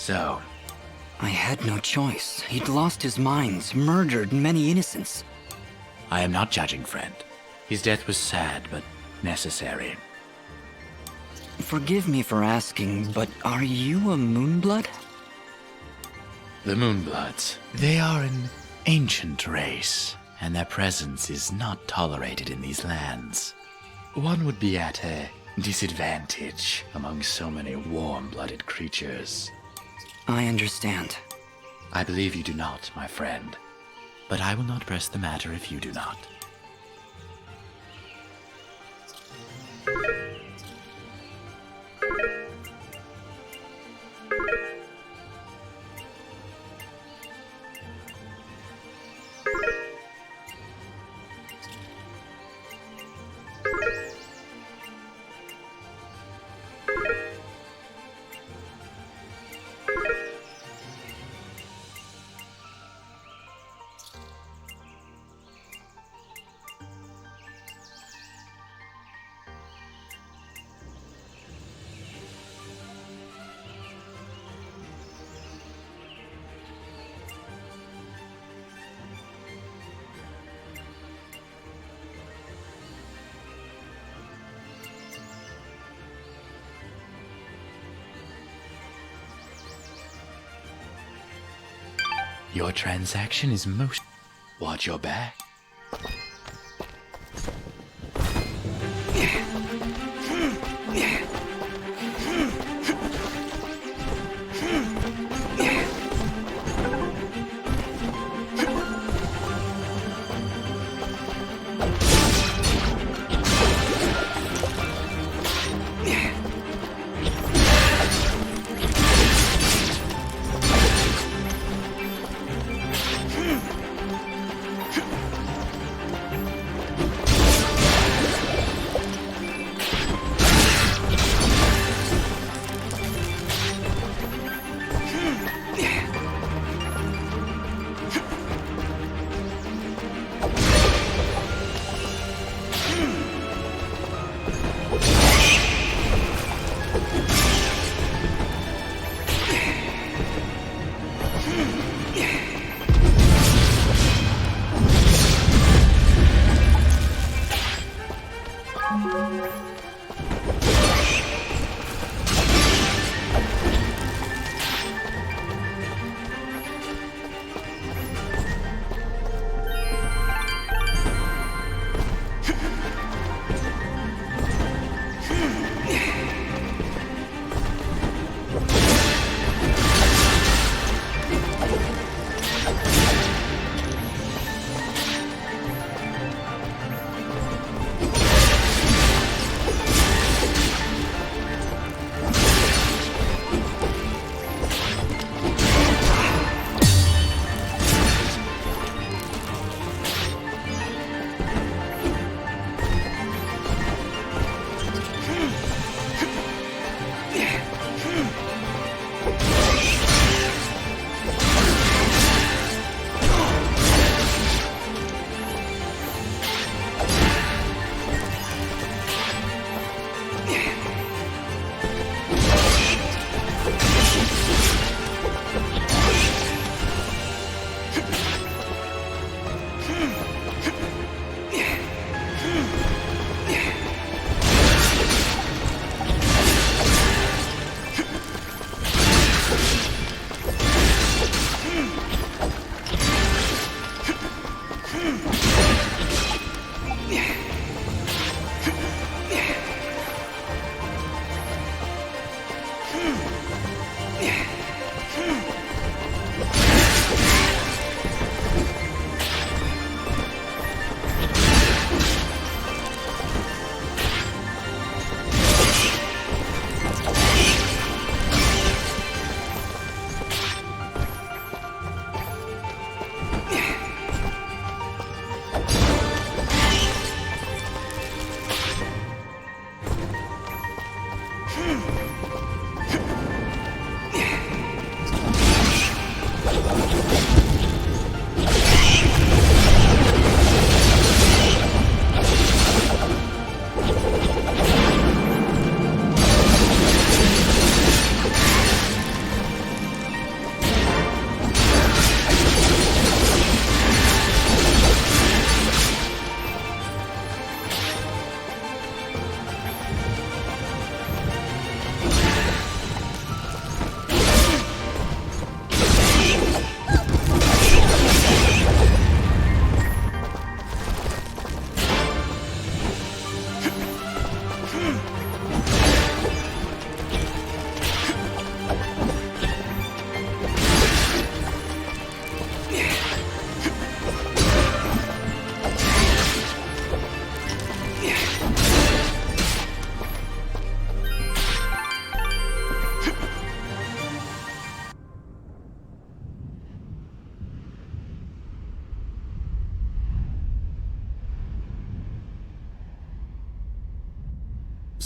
so? I had no choice. He'd lost his mind, murdered many innocents. I am not judging, friend. His death was sad, but necessary. Forgive me for asking, but are you a Moonblood? The Moonbloods. They are an ancient race, and their presence is not tolerated in these lands. One would be at a disadvantage among so many warm-blooded creatures. I understand. I believe you do not, my friend. But I will not press the matter if you do not. Your transaction is most... Watch your back.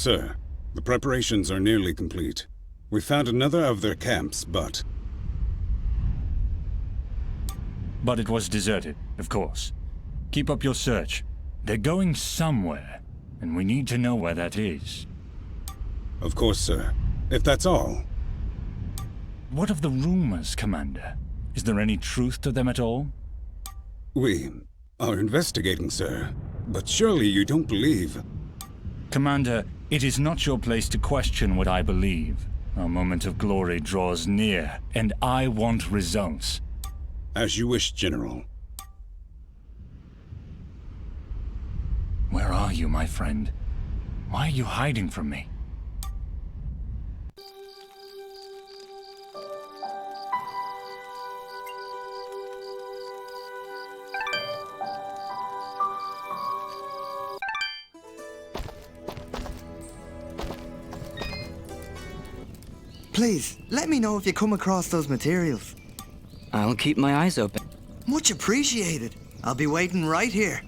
Sir, the preparations are nearly complete. We found another of their camps, but it was deserted, of course. Keep up your search. They're going somewhere, and we need to know where that is. of course, sir. If that's all. What of the rumors, Commander? Is there any truth to them at all? We are investigating, sir. But surely you don't believe... Commander, it is not your place to question what I believe. Our moment of glory draws near, and I want results. As you wish, General. Where are you, my friend? Why are you hiding from me? Please, let me know if you come across those materials. I'll keep my eyes open. Much appreciated. I'll be waiting right here.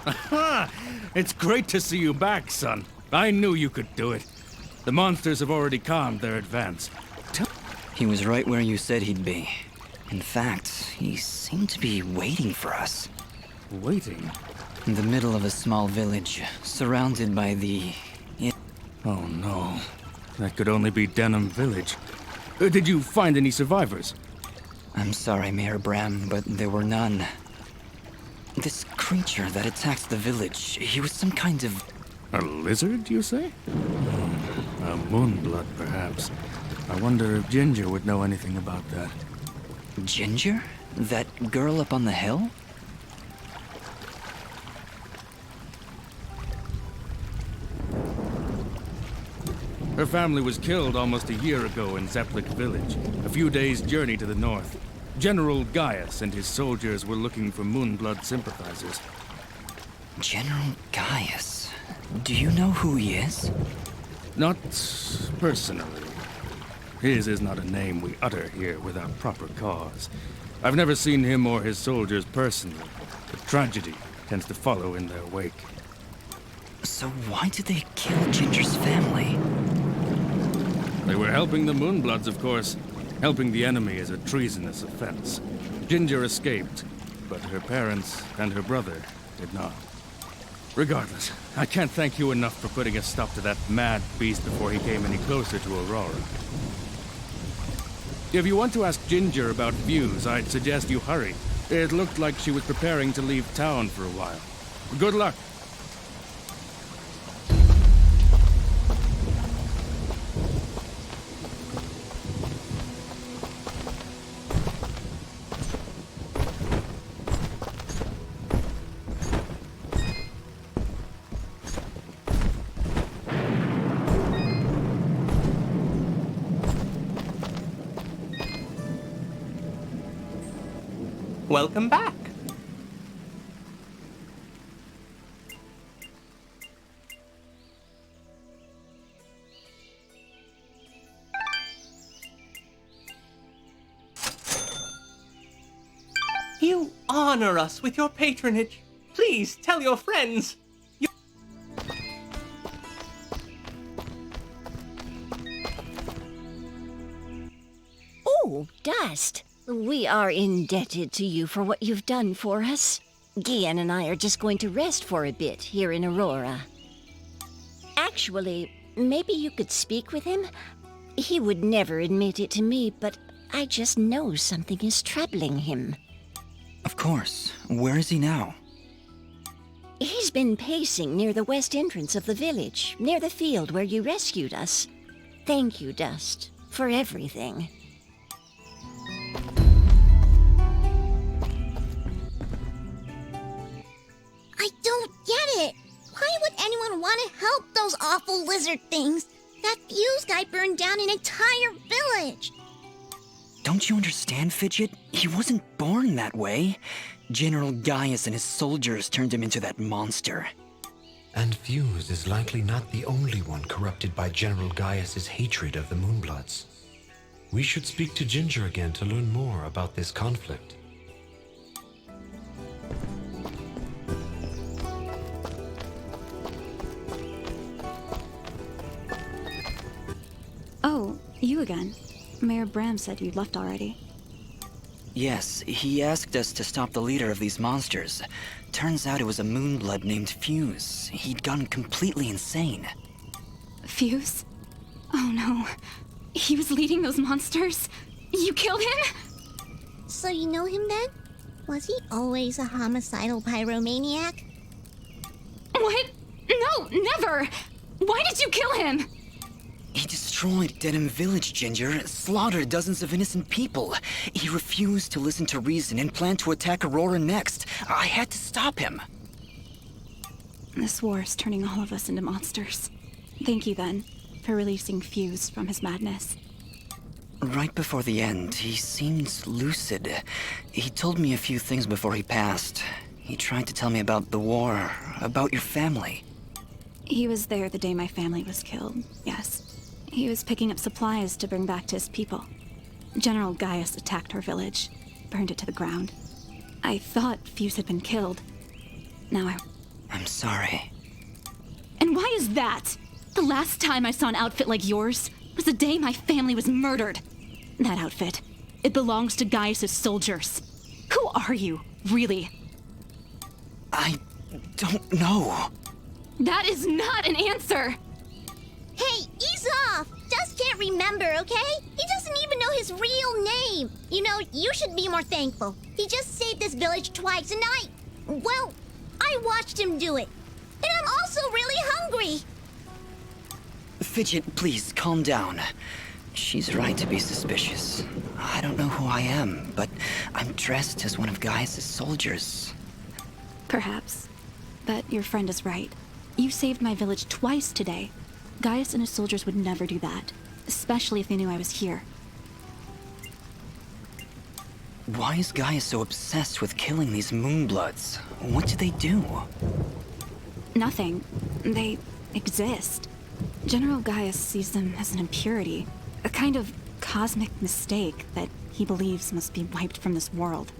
Aha! It's great to see you back, son. I knew you could do it. The monsters have already calmed their advance. He was right where you said he'd be. In fact, he seemed to be waiting for us. Waiting? In the middle of a small village, surrounded by the... Oh no. That could only be Denham Village. Did you find any survivors? I'm sorry, Mayor Bram, but there were none. This creature that attacks the village, he was some kind of... A lizard, you say? A moonblood, perhaps. I wonder if Ginger would know anything about that. Ginger? That girl up on the hill? Her family was killed almost a year ago in Zeplik village, a few days' journey to the north. General Gaius and his soldiers were looking for Moonblood sympathizers. General Gaius? Do you know who he is? Not personally. His is not a name we utter here without proper cause. I've never seen him or his soldiers personally, but tragedy tends to follow in their wake. So why did they kill Ginger's family? They were helping the Moonbloods, of course. Helping the enemy is a treasonous offense. Ginger escaped, but her parents and her brother did not. Regardless, I can't thank you enough for putting a stop to that mad beast before he came any closer to Aurora. If you want to ask Ginger about views, I'd suggest you hurry. It looked like she was preparing to leave town for a while. Good luck. Welcome back. You honor us with your patronage. Please tell your friends. Oh, Dust. We are indebted to you for what you've done for us. Gian and I are just going to rest for a bit here in Aurora. Actually, maybe you could speak with him? He would never admit it to me, but I just know something is troubling him. Of course. Where is he now? He's been pacing near the west entrance of the village, near the field where you rescued us. Thank you, Dust, for everything. I don't get it. Why would anyone want to help those awful lizard things? That fuse guy burned down an entire village. Don't you understand, Fidget? He wasn't born that way. General Gaius and his soldiers turned him into that monster. And Fuse is likely not the only one corrupted by General Gaius's hatred of the Moonbloods. We should speak to Ginger again to learn more about this conflict. Oh, you again. Mayor Bram said you'd left already. Yes, he asked us to stop the leader of these monsters. Turns out it was a moonblood named Fuse. He'd gone completely insane. Fuse? Oh no. He was leading those monsters? You killed him? So you know him then? Was he always a homicidal pyromaniac? What? No, never! Why did you kill him? He destroyed Dedham Village, Ginger, slaughtered dozens of innocent people. He refused to listen to reason and planned to attack Aurora next. I had to stop him. This war is turning all of us into monsters. Thank you, then, for releasing Fuse from his madness. Right before the end, he seemed lucid. He told me a few things before he passed. He tried to tell me about the war, about your family. He was there the day my family was killed, yes. He was picking up supplies to bring back to his people. General Gaius attacked our village, burned it to the ground. I thought Fuse had been killed. Now I'm sorry. And why is that? The last time I saw an outfit like yours was the day my family was murdered. That outfit, it belongs to Gaius' soldiers. Who are you, really? I don't know. That is not an answer! Hey, ease off! Just can't remember, okay? He doesn't even know his real name. You know, you should be more thankful. He just saved this village twice, and I watched him do it. And I'm also really hungry. Fidget, please, calm down. She's right to be suspicious. I don't know who I am, but I'm dressed as one of Gaius' soldiers. Perhaps. But your friend is right. You saved my village twice today. Gaius and his soldiers would never do that, especially if they knew I was here. Why is Gaius so obsessed with killing these moonbloods? What do they do? Nothing. They exist. General Gaius sees them as an impurity, a kind of cosmic mistake that he believes must be wiped from this world.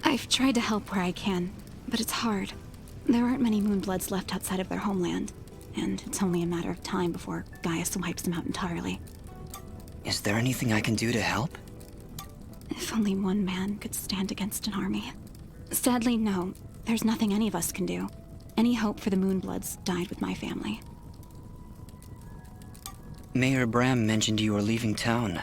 I've tried to help where I can, but it's hard. There aren't many moonbloods left outside of their homeland, and it's only a matter of time before Gaius wipes them out entirely. Is there anything I can do to help? If only one man could stand against an army. Sadly, no. There's nothing any of us can do. Any hope for the Moonbloods died with my family. Mayor Bram mentioned you were leaving town.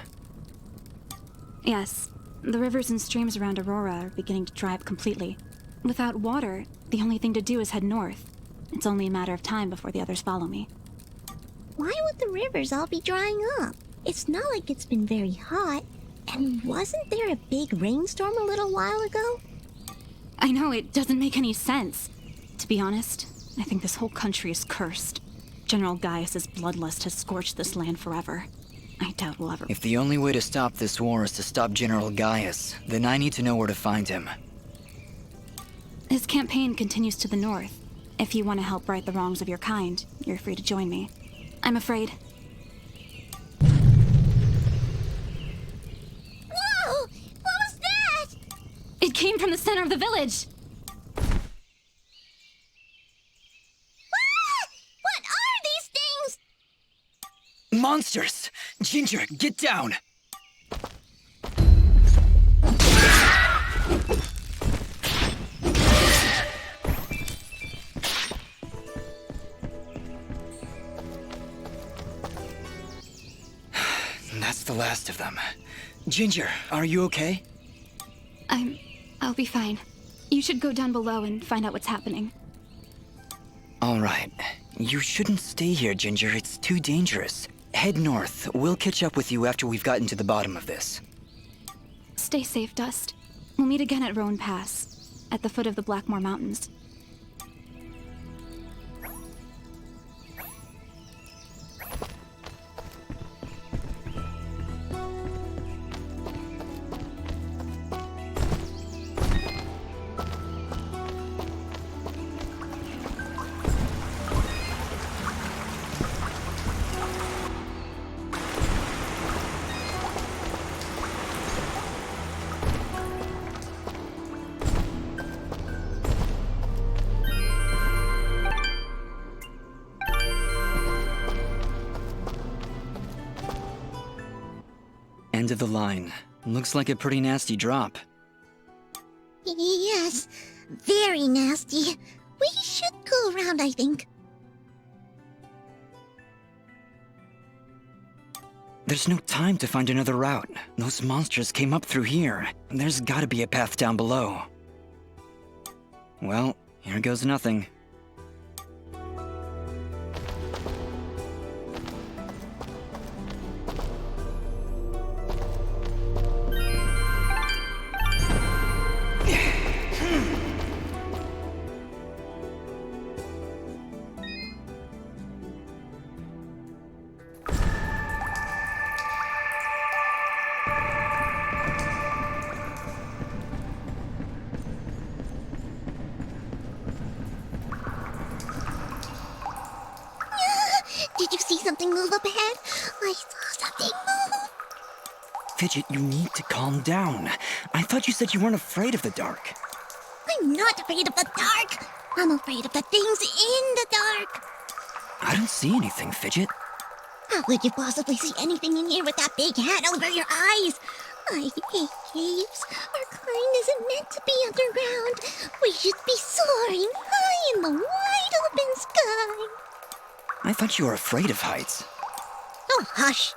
Yes. The rivers and streams around Aurora are beginning to dry up completely. Without water, the only thing to do is head north. It's only a matter of time before the others follow me. Why would the rivers all be drying up? It's not like it's been very hot. And wasn't there a big rainstorm a little while ago? I know, it doesn't make any sense. To be honest, I think this whole country is cursed. General Gaius' bloodlust has scorched this land forever. I doubt we'll ever... If the only way to stop this war is to stop General Gaius, then I need to know where to find him. His campaign continues to the north. If you want to help right the wrongs of your kind, you're free to join me. I'm afraid... Whoa! What was that? It came from the center of the village! What are these things? Monsters! Ginger, get down! That's the last of them. Ginger, are you okay? I'll be fine. You should go down below and find out what's happening. All right. You shouldn't stay here, Ginger. It's too dangerous. Head north. We'll catch up with you after we've gotten to the bottom of this. Stay safe, Dust. We'll meet again at Roan Pass, at the foot of the Blackmore Mountains. End of the line. Looks like a pretty nasty drop. Yes, very nasty. We should go around, I think. There's no time to find another route. Those monsters came up through here. There's gotta be a path down below. Well, here goes nothing. Did you see something move up ahead? I saw something move. Fidget, you need to calm down. I thought you said you weren't afraid of the dark. I'm not afraid of the dark. I'm afraid of the things in the dark. I don't see anything, Fidget. How could you possibly see anything in here with that big hat over your eyes? I hate caves. Our kind isn't meant to be underground. We should be soaring high in the wide open sky. I thought you were afraid of heights. Oh, hush.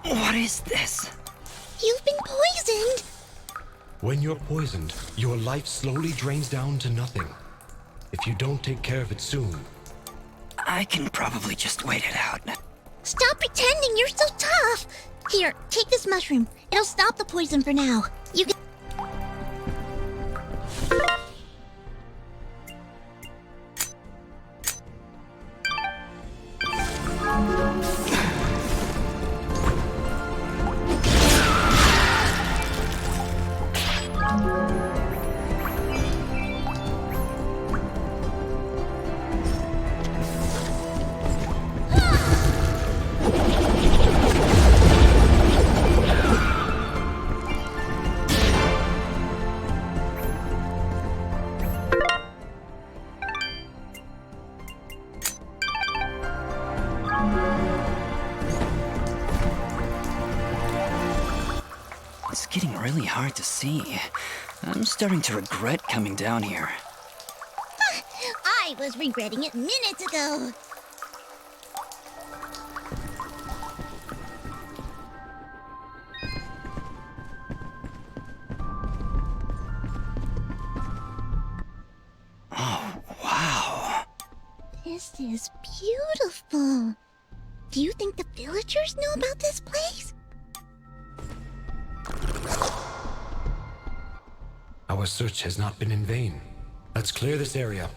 What is this? You've been poisoned. When you're poisoned, your life slowly drains down to nothing. If you don't take care of it soon. I can probably just wait it out. Stop pretending you're so tough. Here, take this mushroom. It'll stop the poison for now. You can... It's getting really hard to see. I'm starting to regret coming down here. I was regretting it minutes ago. Oh, wow. This is beautiful. Do you think the villagers know about this place? Our search has not been in vain. Let's clear this area.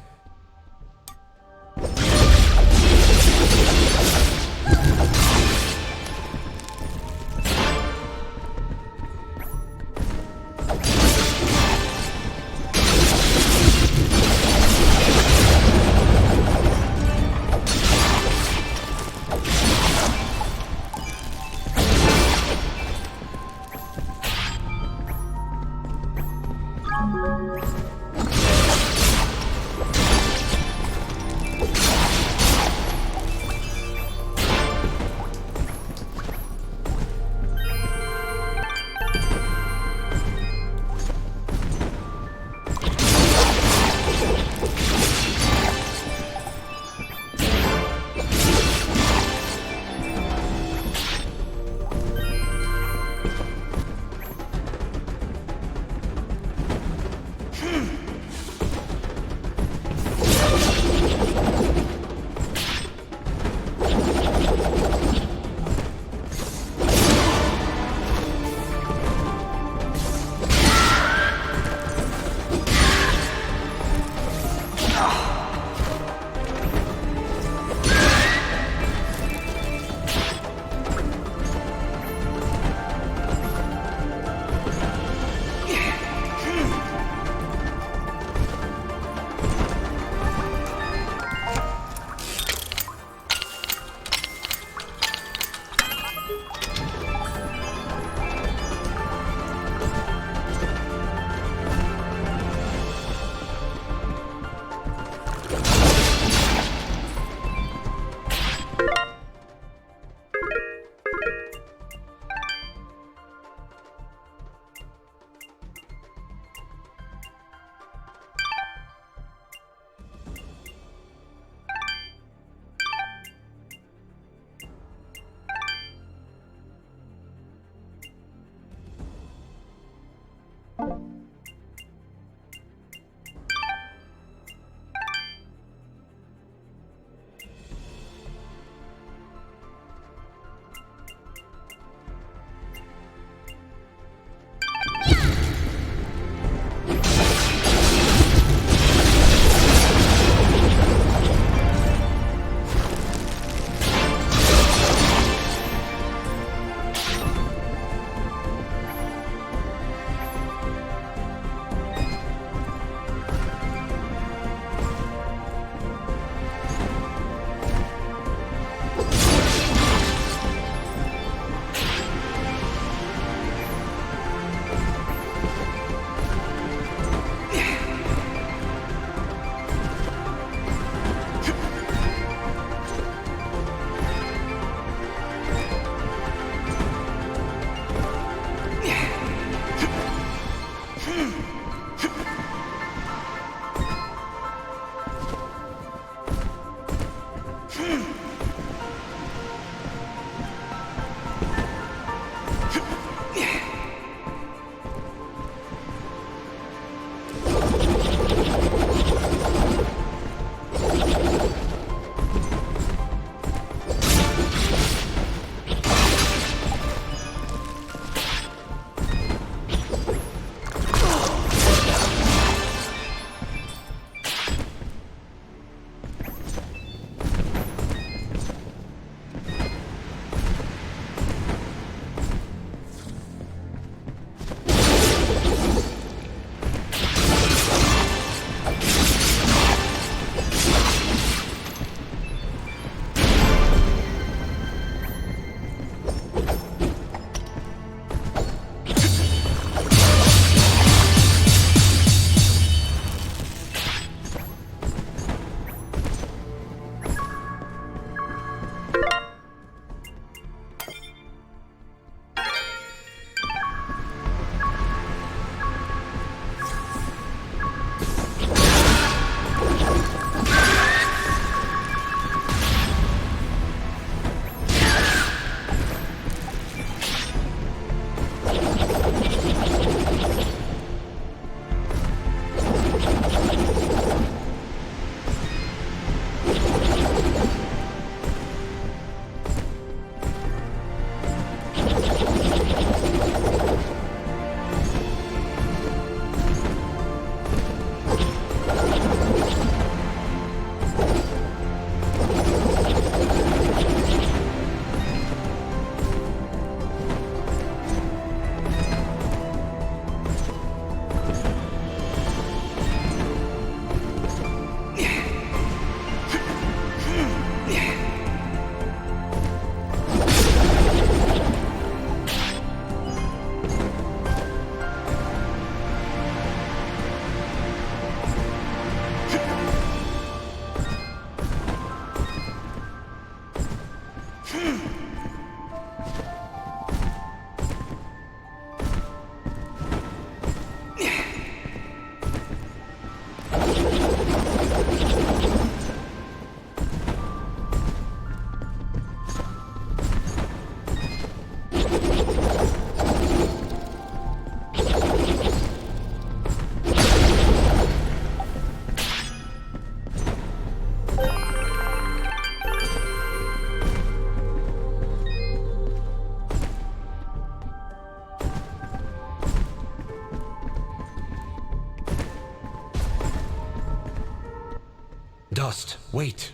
Dust, wait.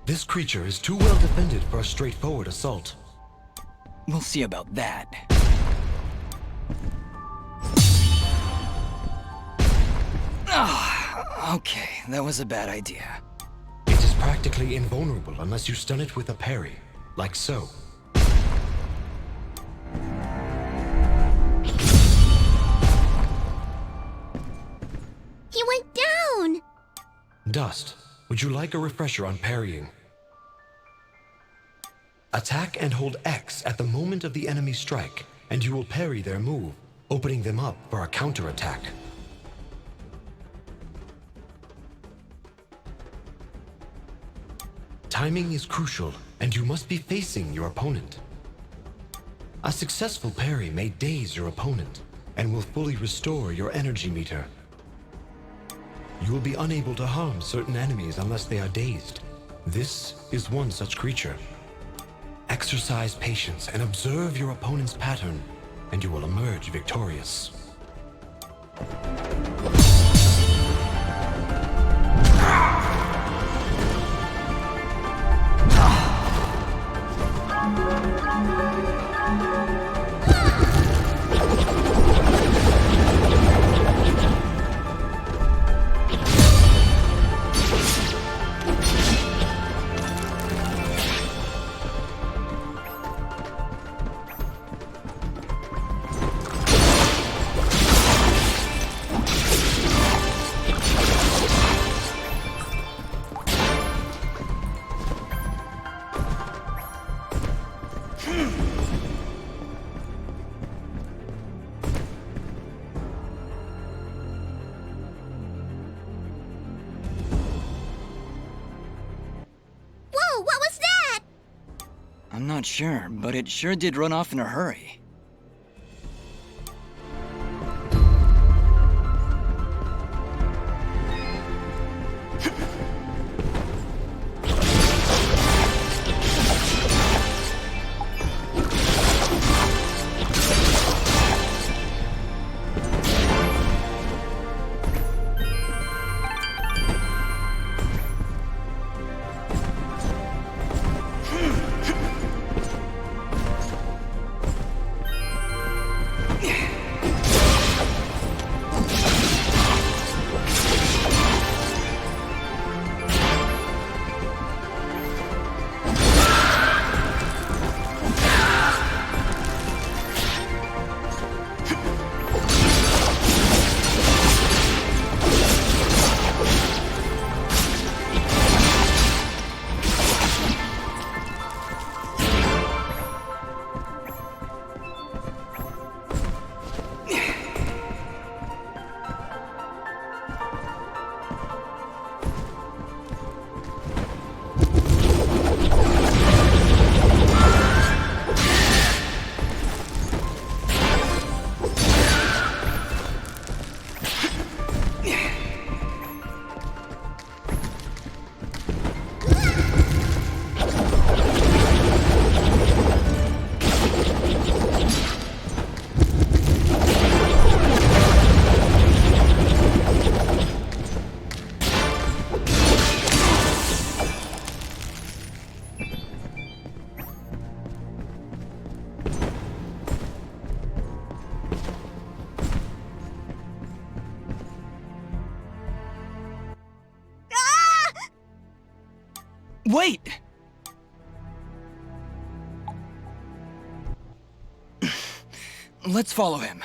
This creature is too well defended for a straightforward assault. We'll see about that. Okay, that was a bad idea. It is practically invulnerable unless you stun it with a parry, like so. He went down! Dust, would you like a refresher on parrying? Attack and hold X at the moment of the enemy strike, and you will parry their move, opening them up for a counterattack. Timing is crucial, and you must be facing your opponent. A successful parry may daze your opponent, and will fully restore your energy meter. You will be unable to harm certain enemies unless they are dazed. This is one such creature. Exercise patience and observe your opponent's pattern, and you will emerge victorious. Whoa, what was that? I'm not sure, but it sure did run off in a hurry. Wait! Let's follow him.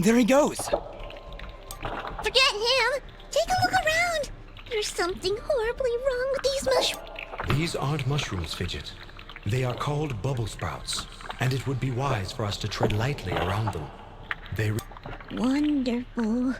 There he goes. Forget him. Take a look around. There's something horribly wrong with these mushrooms. These aren't mushrooms, Fidget. They are called bubble sprouts, and it would be wise for us to tread lightly around them. They Wonderful.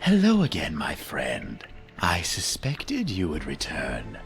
Hello again, my friend. I suspected you would return.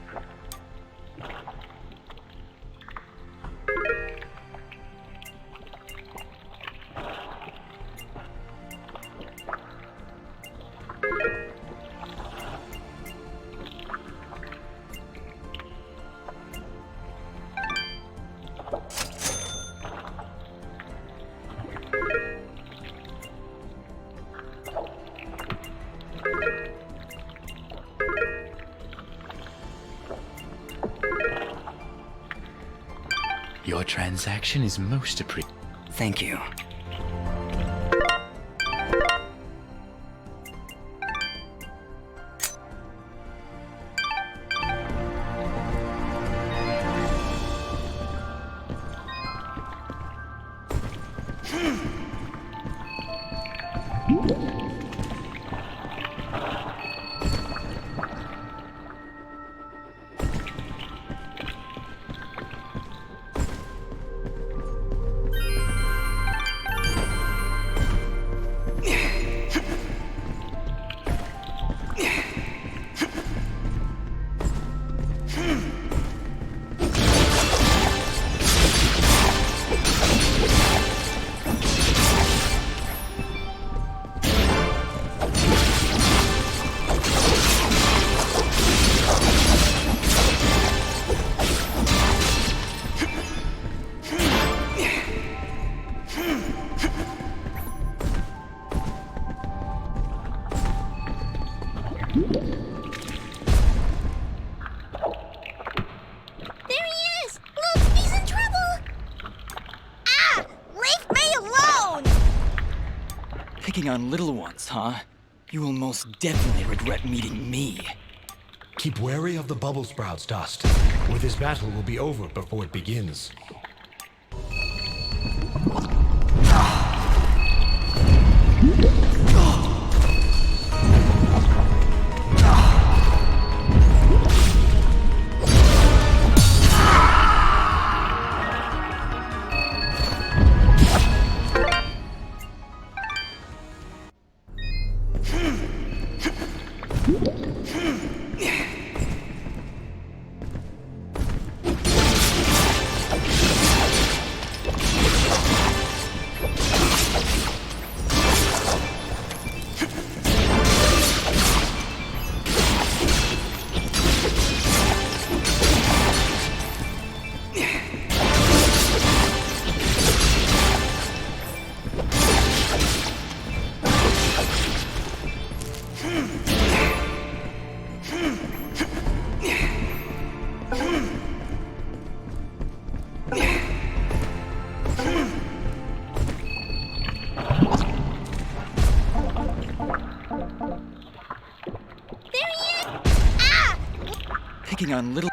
Your transaction is most appreciated. Thank you. Picking on little ones, huh? You will most definitely regret meeting me. keep wary of the bubble sprouts, Dust. Or this battle will be over before it begins. Picking on little...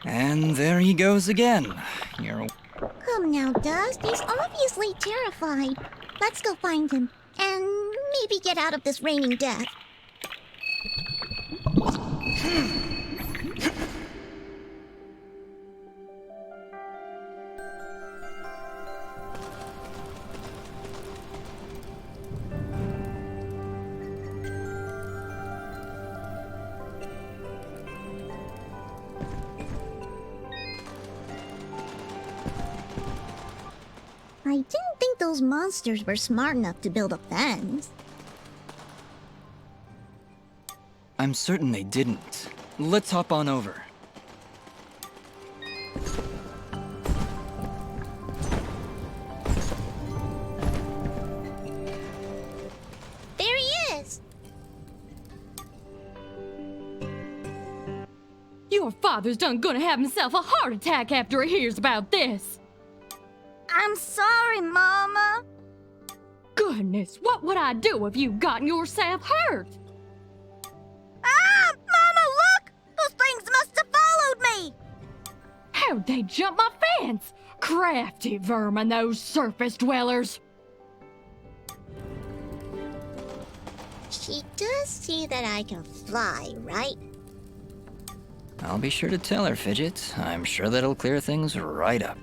And there he goes again. You're... Come now, Dust. He's obviously terrified. Let's go find him. And maybe get out of this raining death. I didn't think those monsters were smart enough to build a fence. I'm certain they didn't. Let's hop on over. There he is! Your father's done gonna have himself a heart attack after he hears about this. I'm sorry, Mama. Goodness, what would I do if you gotten yourself hurt? Ah! Mama, look! Those things must have followed me! How'd they jump my fence? Crafty vermin, those surface dwellers. She does see that I can fly, right? I'll be sure to tell her, Fidget. I'm sure that'll clear things right up.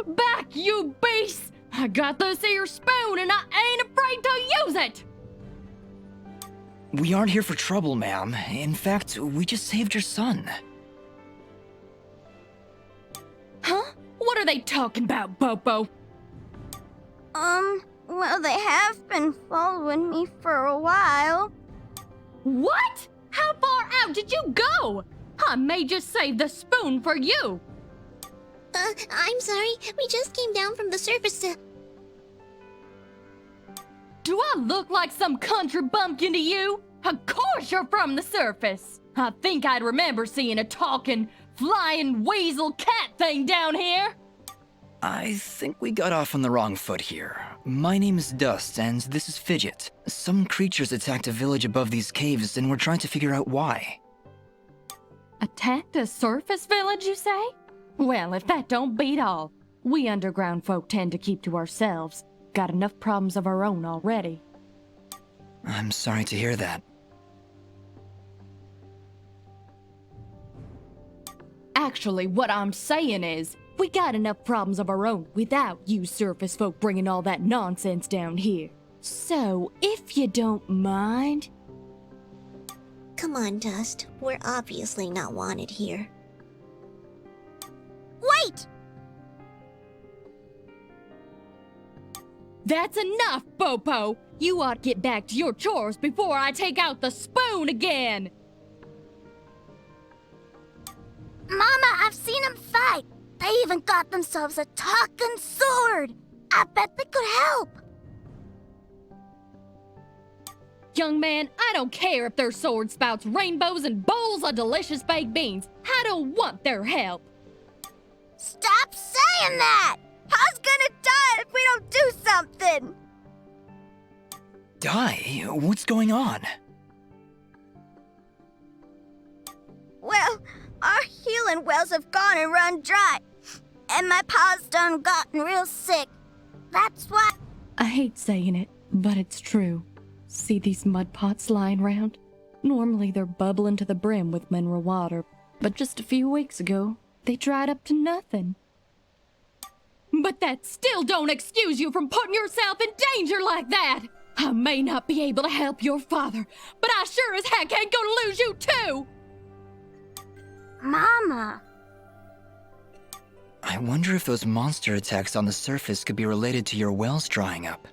Back, you beast! I got this here spoon and I ain't afraid to use it! We aren't here for trouble, ma'am. In fact, we just saved your son. Huh? What are they talking about, Bopo? Well, they have been following me for a while. What? How far out did you go? I may just save the spoon for you. I'm sorry. We just came down from the surface to... Do I look like some country bumpkin to you? Of course you're from the surface. I think I'd remember seeing a talking, flying weasel cat thing down here. I think we got off on the wrong foot here. My name is Dust, and this is Fidget. Some creatures attacked a village above these caves, and we're trying to figure out why. Attacked a surface village, you say? Well, if that don't beat all. We underground folk tend to keep to ourselves. Got enough problems of our own already. I'm sorry to hear that. Actually, what I'm saying is, we got enough problems of our own without you surface folk bringing all that nonsense down here. So, if you don't mind... Come on, Dust. We're obviously not wanted here. Wait! That's enough, Bopo! You ought to get back to your chores before I take out the spoon again! Mama, I've seen them fight. They even got themselves a talking sword. I bet they could help. Young man, I don't care if their sword spouts rainbows and bowls of delicious baked beans. I don't want their help. Stop saying that! Pa's gonna die if we don't do something! Die? What's going on? Well, our healing wells have gone and run dry. And my pa's done gotten real sick. That's why... I hate saying it, but it's true. See these mud pots lying around? Normally they're bubbling to the brim with mineral water, but just a few weeks ago, they dried up to nothing. But that still don't excuse you from putting yourself in danger like that! I may not be able to help your father, but I sure as heck ain't gonna lose you too! Mama... I wonder if those monster attacks on the surface could be related to your wells drying up.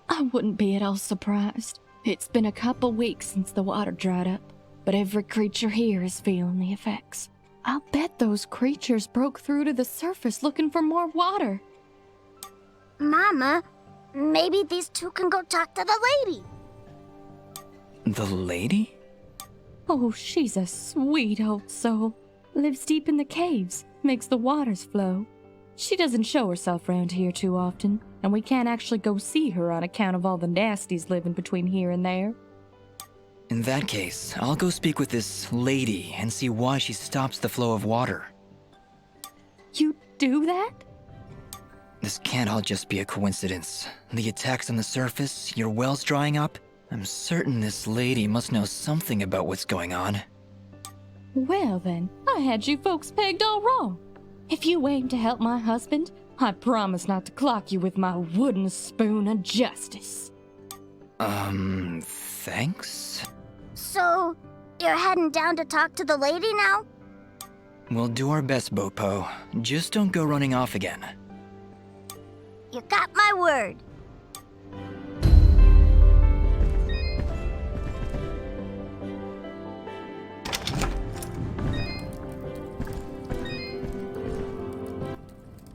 I wouldn't be at all surprised. It's been a couple weeks since the water dried up. but every creature here is feeling the effects. I'll bet those creatures broke through to the surface looking for more water. Mama, maybe these two can go talk to the lady. The lady? Oh, she's a sweet old soul. Lives deep in the caves, makes the waters flow. She doesn't show herself around here too often, and we can't actually go see her on account of all the nasties living between here and there. In that case, I'll go speak with this lady and see why she stops the flow of water. You do that? This can't all just be a coincidence. The attacks on the surface, your wells drying up. I'm certain this lady must know something about what's going on. Well then, I had you folks pegged all wrong. If you aim to help my husband, I promise not to clock you with my wooden spoon of justice. Thanks? So, you're heading down to talk to the lady now? We'll do our best, Bopo. Just don't go running off again. You got my word.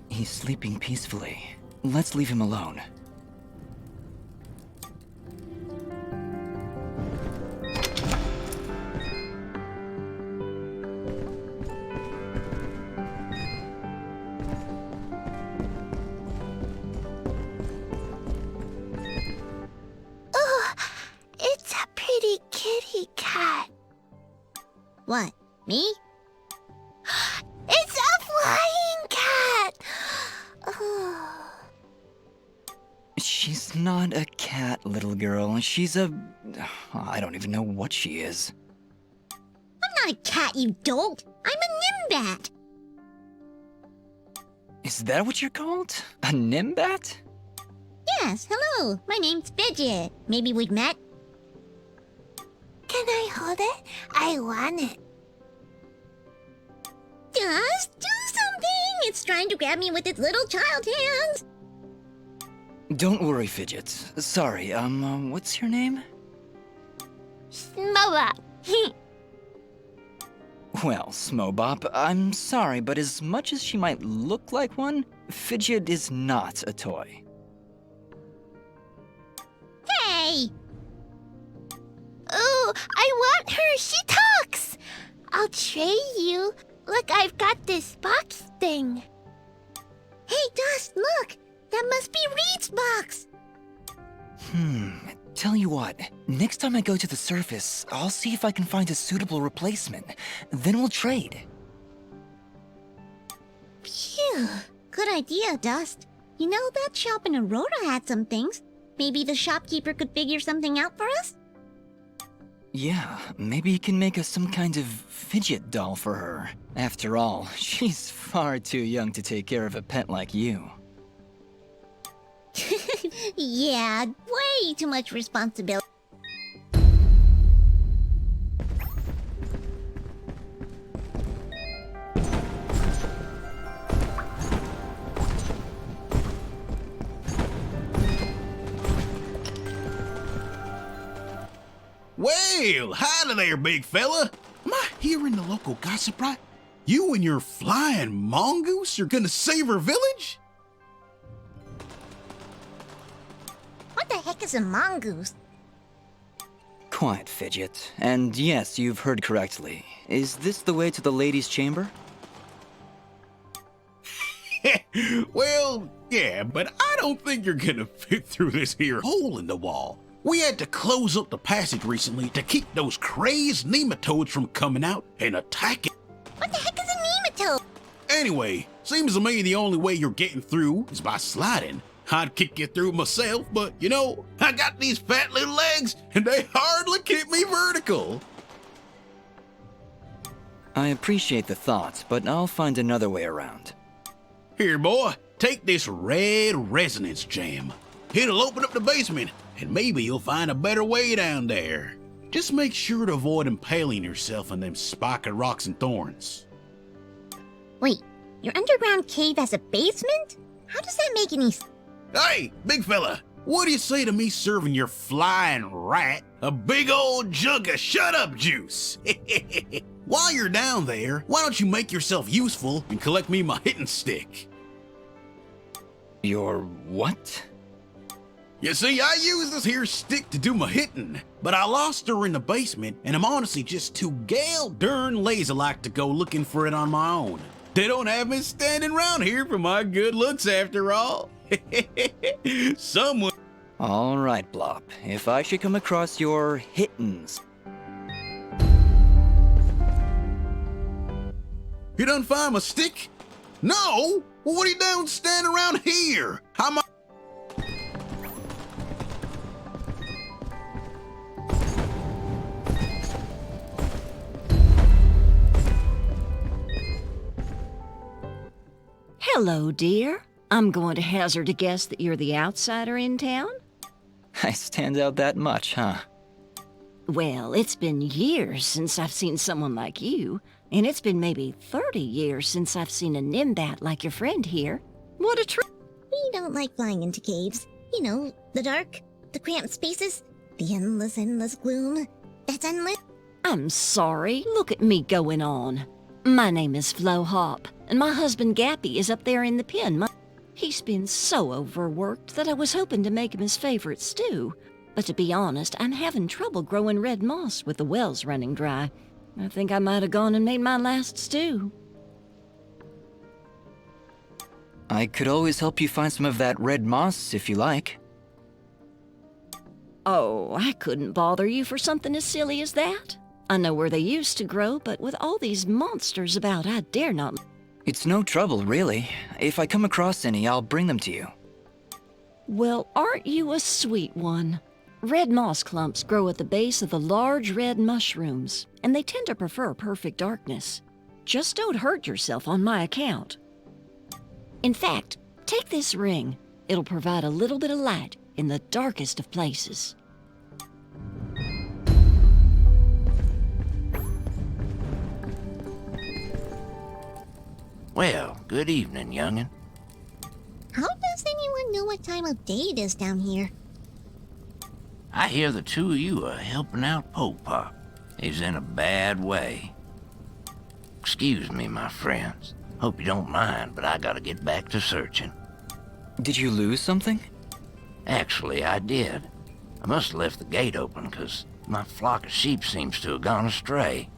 He's sleeping peacefully. Let's leave him alone. Oh, it's a pretty kitty cat. What, me? It's a flying cat! Oh. She's not a cat, little girl. She's a... I don't even know what she is. I'm not a cat, you dolt. I'm a nimbat. Is that what you're called? A nimbat? Yes, hello. My name's Fidget. Maybe we've met? Can I hold it? I want it. Just do something! It's trying to grab me with its little child hands. Don't worry, Fidget. Sorry, what's your name? Smobop. Well, Smobop, I'm sorry, but as much as she might look like one, Fidget is not a toy. Hey! Oh, I want her. She talks. I'll trade you. Look, I've got this box thing. Hey, Dust, look. That must be Reed's box. Tell you what, next time I go to the surface, I'll see if I can find a suitable replacement. Then we'll trade. Phew. Good idea, Dust. You know, that shop in Aurora had some things. Maybe the shopkeeper could figure something out for us? Yeah, maybe you can make us some kind of fidget doll for her. After all, she's far too young to take care of a pet like you. Yeah, way too much responsibility. Well, howdy there, big fella. Am I hearing the local gossip right? You and your flying mongoose are gonna save our village? What the heck is a mongoose? Quiet, Fidget. And yes, you've heard correctly. Is this the way to the lady's chamber? Well, yeah, but I don't think you're gonna fit through this here hole in the wall. We had to close up the passage recently to keep those crazed nematodes from coming out and attacking. What the heck is a nematode? Anyway, seems to me the only way you're getting through is by sliding. I'd kick you through myself, but you know, I got these fat little legs and they hardly keep me vertical. I appreciate the thought, but I'll find another way around. Here, boy, take this red resonance gem. It'll open up the basement, and maybe you'll find a better way down there. Just make sure to avoid impaling yourself on them spiky rocks and thorns. Wait, your underground cave has a basement? How does that make any sense? Hey, big fella, what do you say to me serving your flying rat A big old jug of shut-up juice. While you're down there, why don't you make yourself useful and collect me my hitting stick? Your what? You see, I use this here stick to do my hitting, but I lost her in the basement, and I'm honestly just too gal darn lazy-like to go looking for it on my own. They don't have me standing around here for my good looks after all. Someone... All right, Blop. If I should come across your hittens... You done find my stick? No? Well, what are you doing standing around here? How am I... Hello, dear. I'm going to hazard a guess that you're the outsider in town? I stand out that much, huh? Well, it's been years since I've seen someone like you, and it's been maybe 30 years since I've seen a Nimbat like your friend here. What a treat! We don't like flying into caves. You know, the dark, the cramped spaces, the endless gloom. That's endless. I'm sorry. Look at me going on. My name is Flo Hop, and my husband Gappy is up there in the pen. He's been so overworked that I was hoping to make him his favorite stew. But to be honest, I'm having trouble growing red moss with the wells running dry. I think I might have gone and made my last stew. I could always help you find some of that red moss if you like. Oh, I couldn't bother you for something as silly as that. I know where they used to grow, but with all these monsters about, I dare not. It's no trouble, really. If I come across any, I'll bring them to you. Well, aren't you a sweet one? Red moss clumps grow at the base of the large red mushrooms, and they tend to prefer perfect darkness. Just don't hurt yourself on my account. In fact, take this ring. It'll provide a little bit of light in the darkest of places. Well, good evening, youngin'. How does anyone know what time of day it is down here? I hear the two of you are helping out Popop. He's in a bad way. Excuse me, my friends. Hope you don't mind, but I gotta get back to searching. Did you lose something? Actually, I did. I must have left the gate open, 'cause my flock of sheep seems to have gone astray.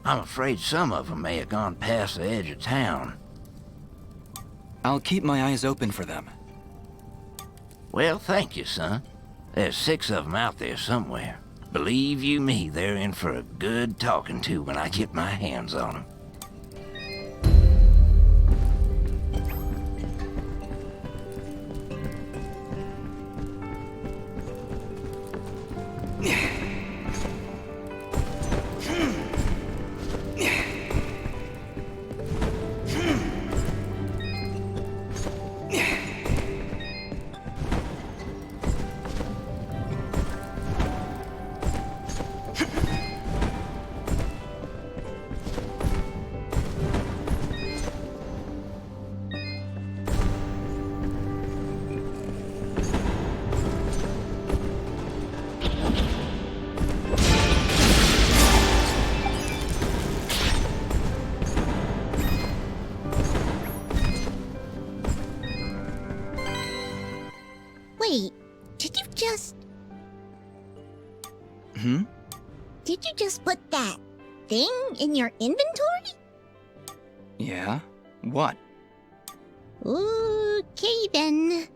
I'm afraid some of them may have gone past the edge of town. I'll keep my eyes open for them. Well, thank you, son. There's 6 of them out there somewhere. Believe you me, they're in for a good talking to when I get my hands on them. Wait, did you just... Did you just put that thing in your inventory? Yeah? What? Okay then.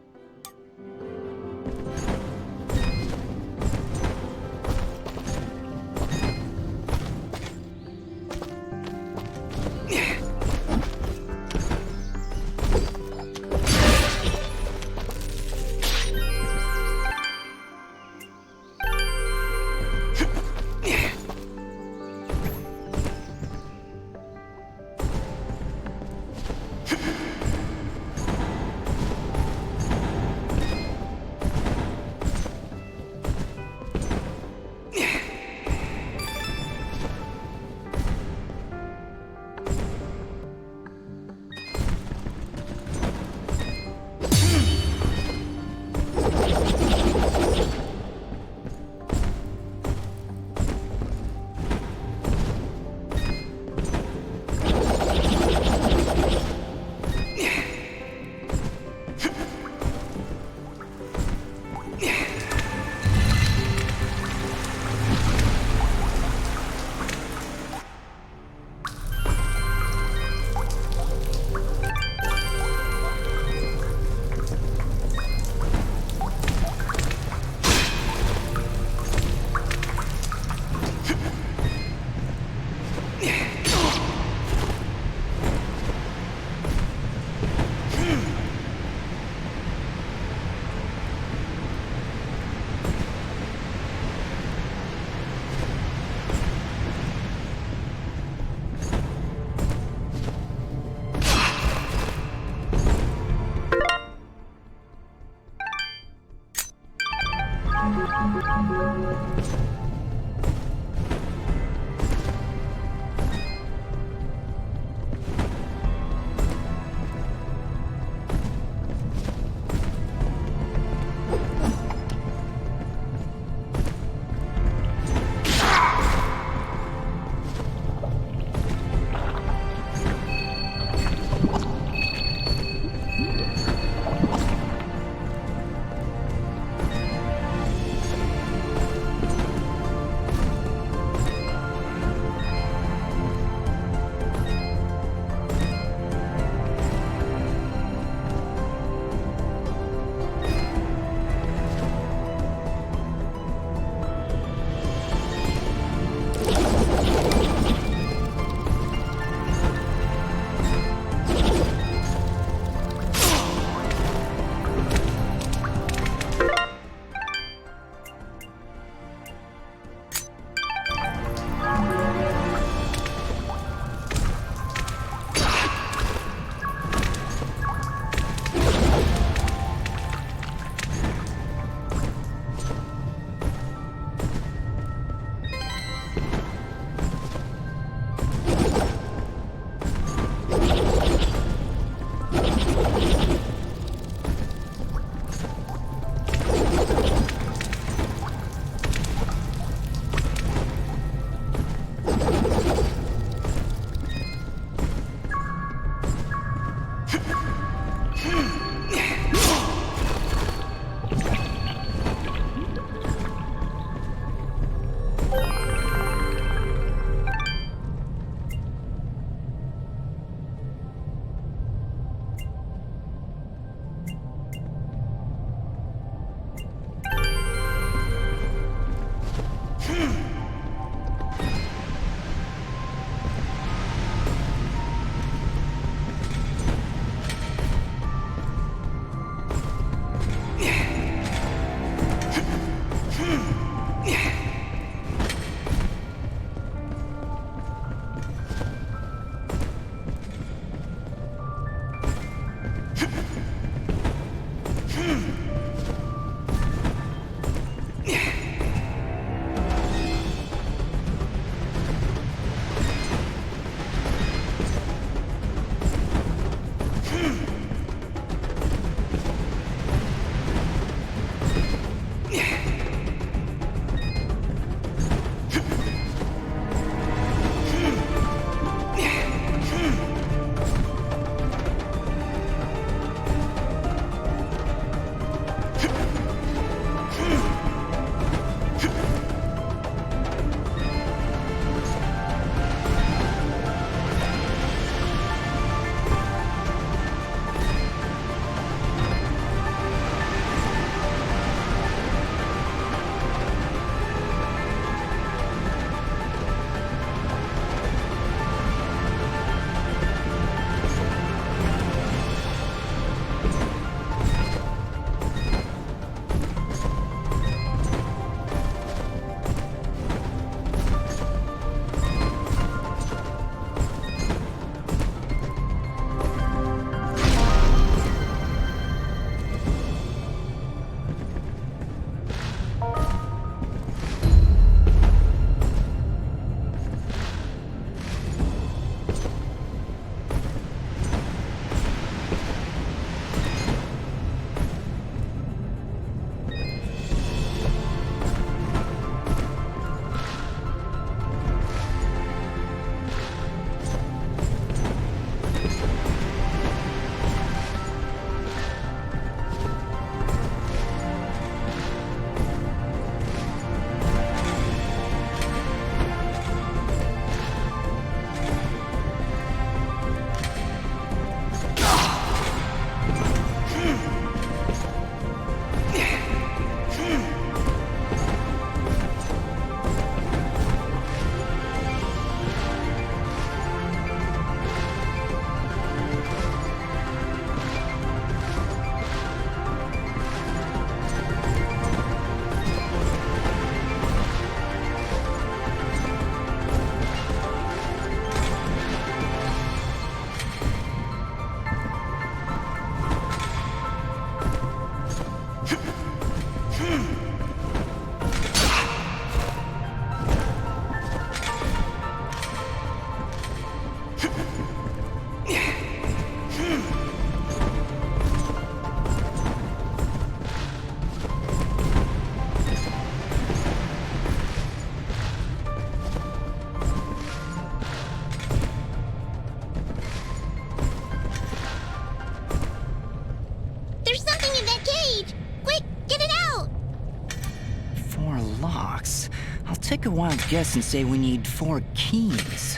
take a wild guess and say we need 4 keys.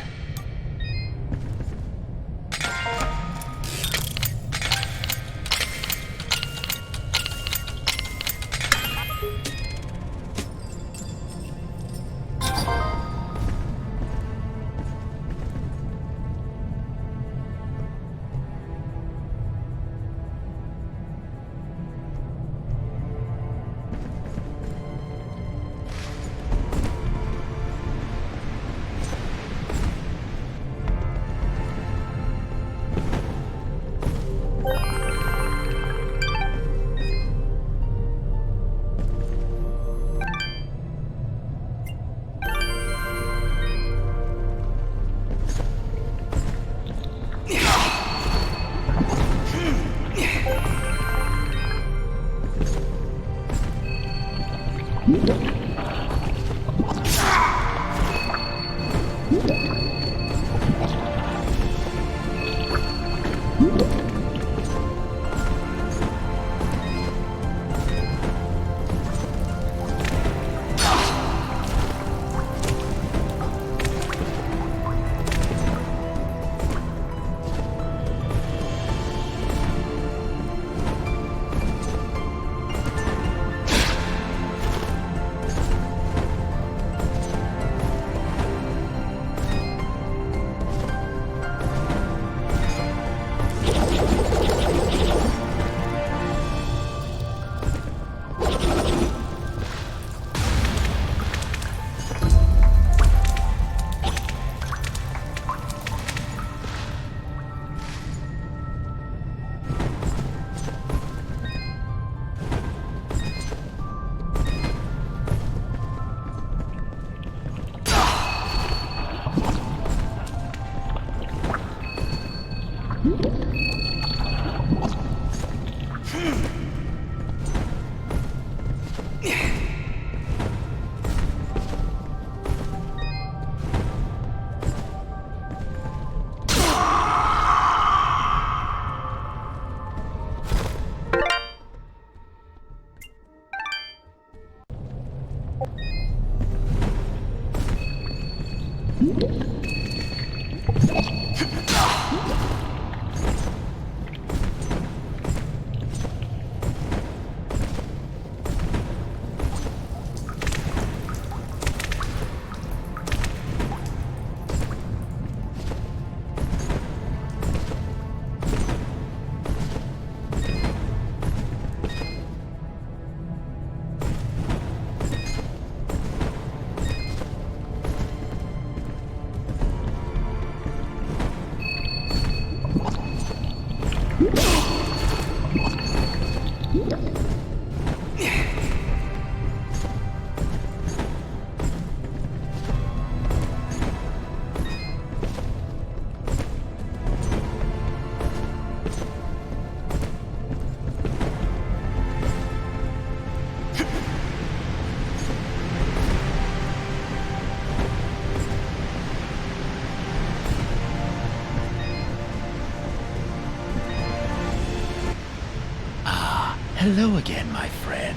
Hello again, my friend.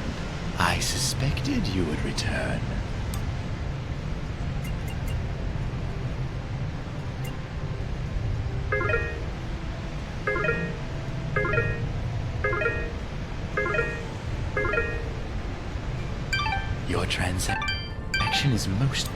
I suspected you would return. Your transaction is most...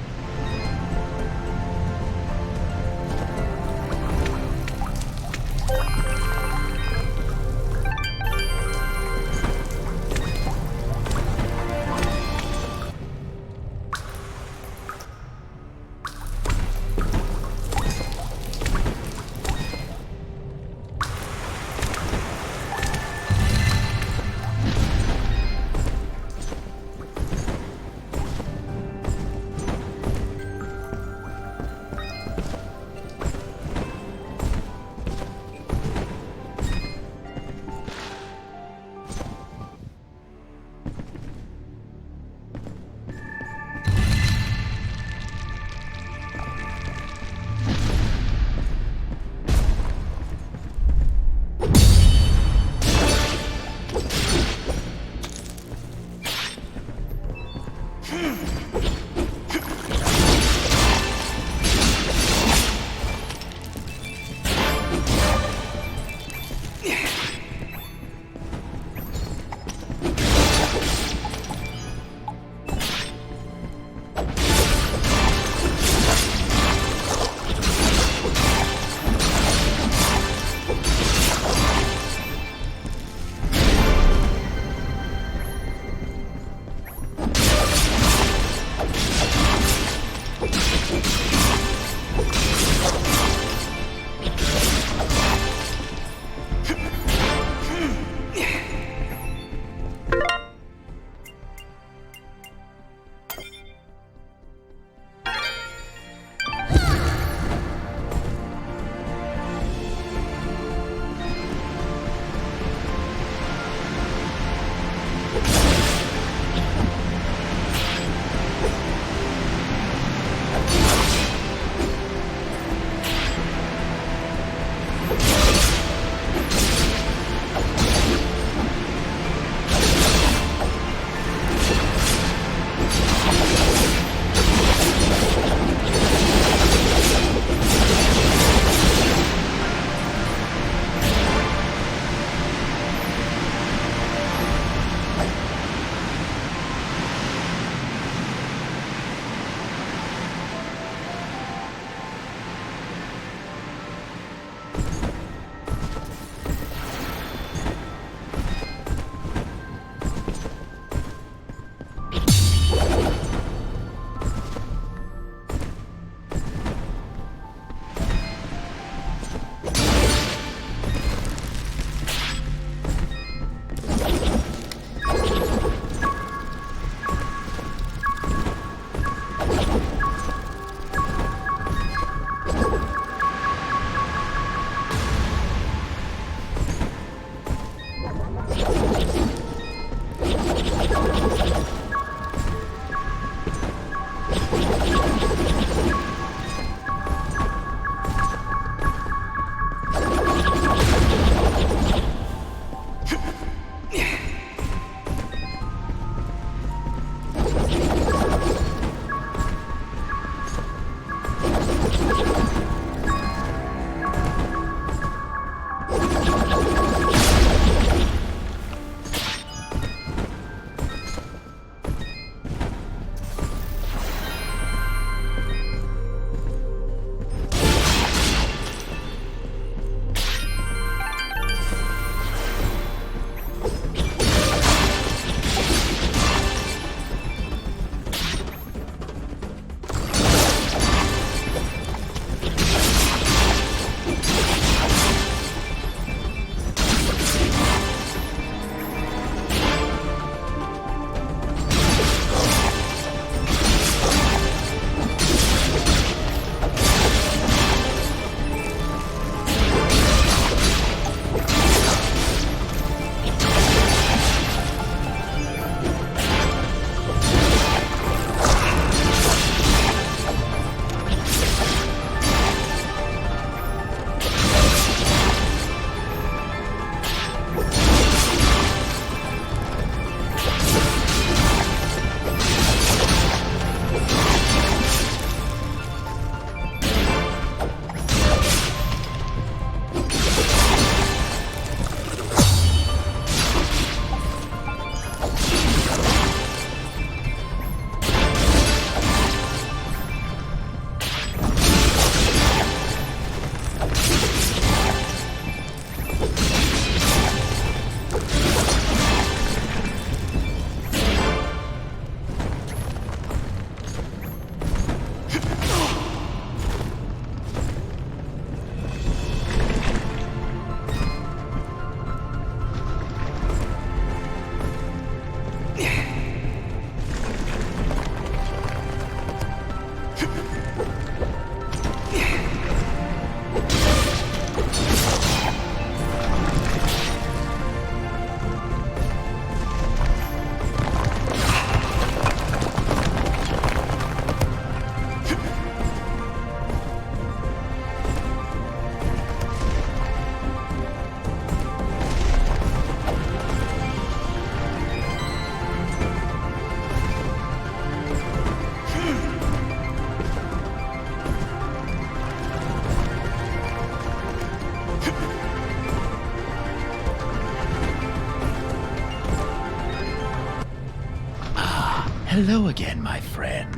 Hello again, my friend.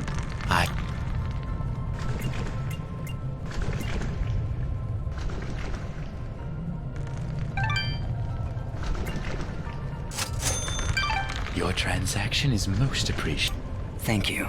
Your transaction is most appreciated. Thank you.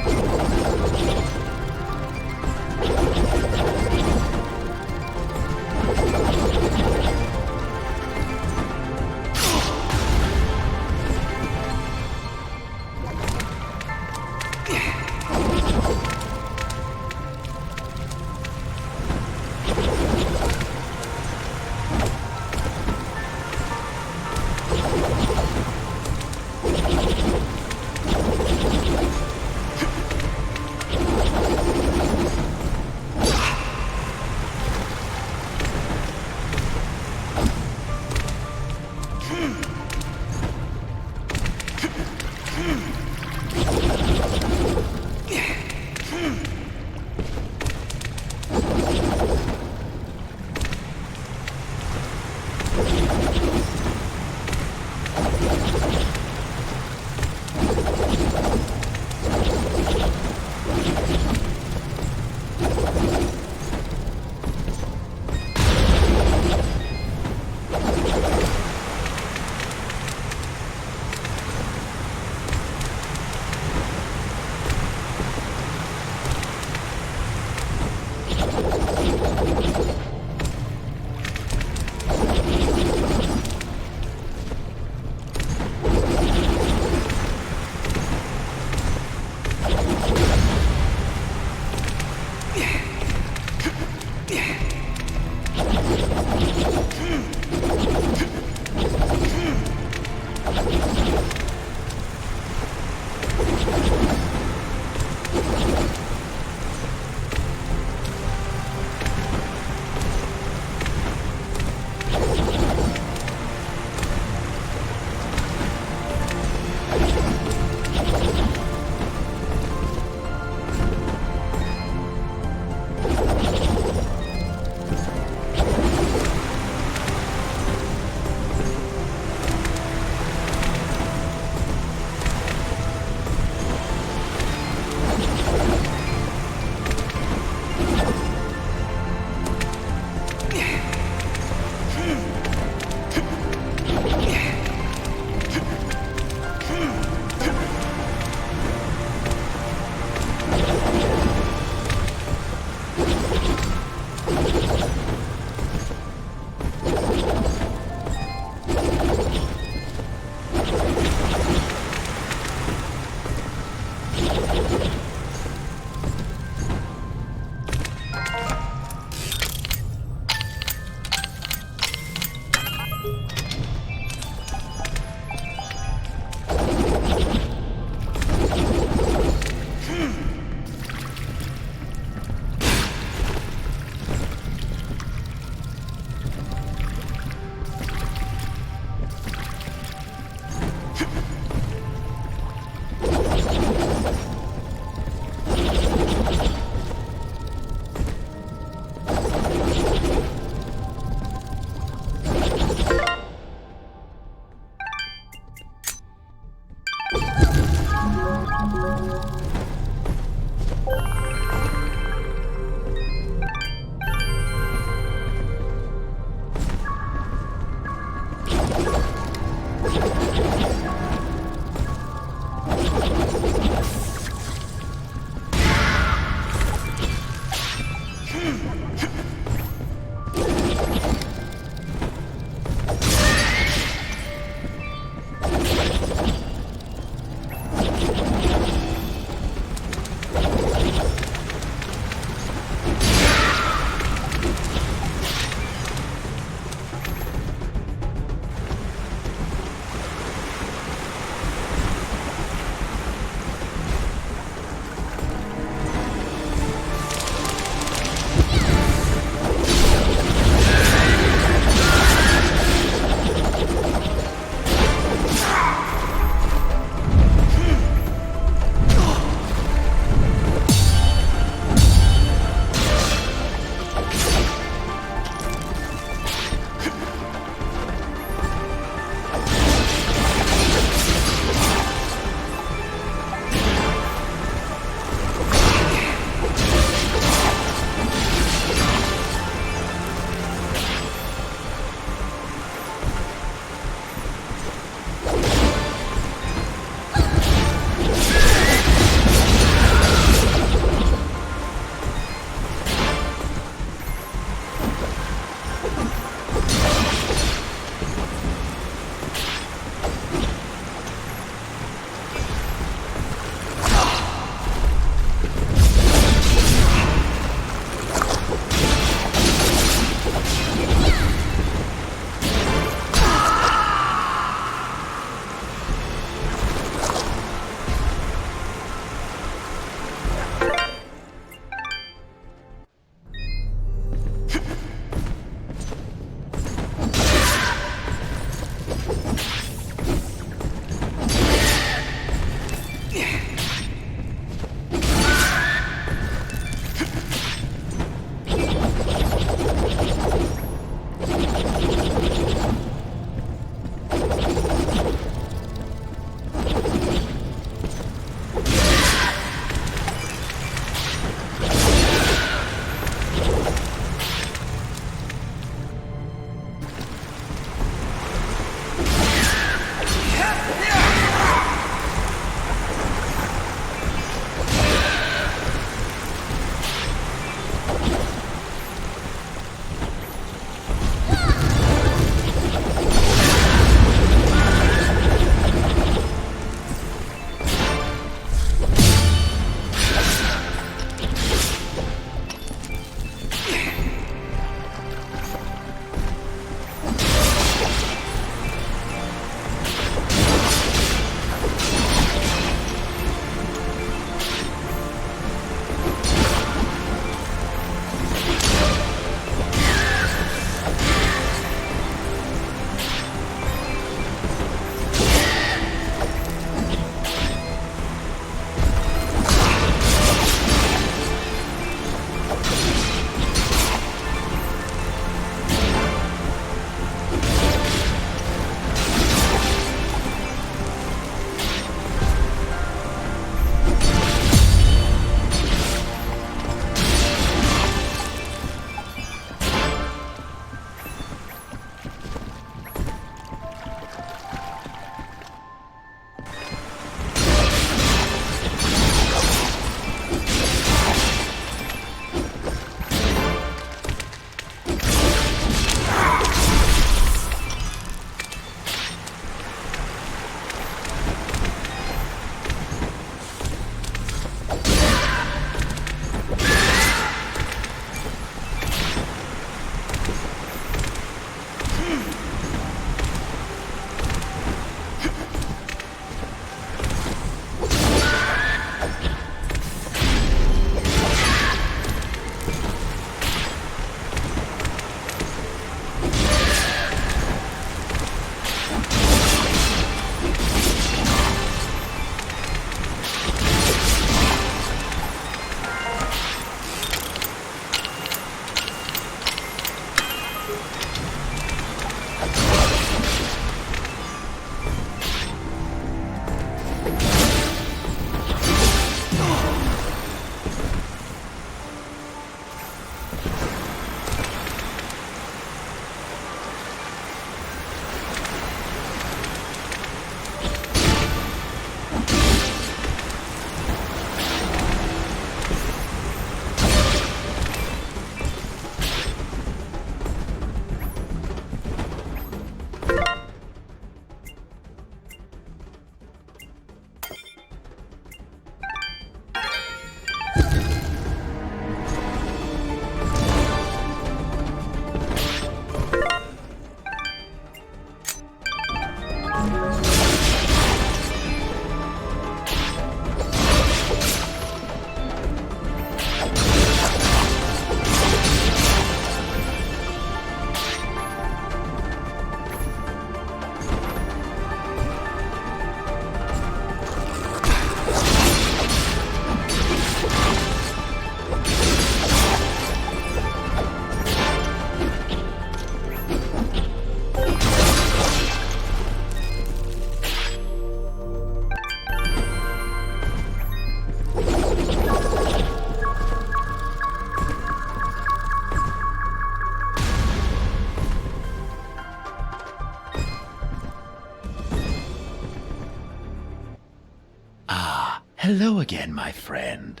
Hello again, my friend.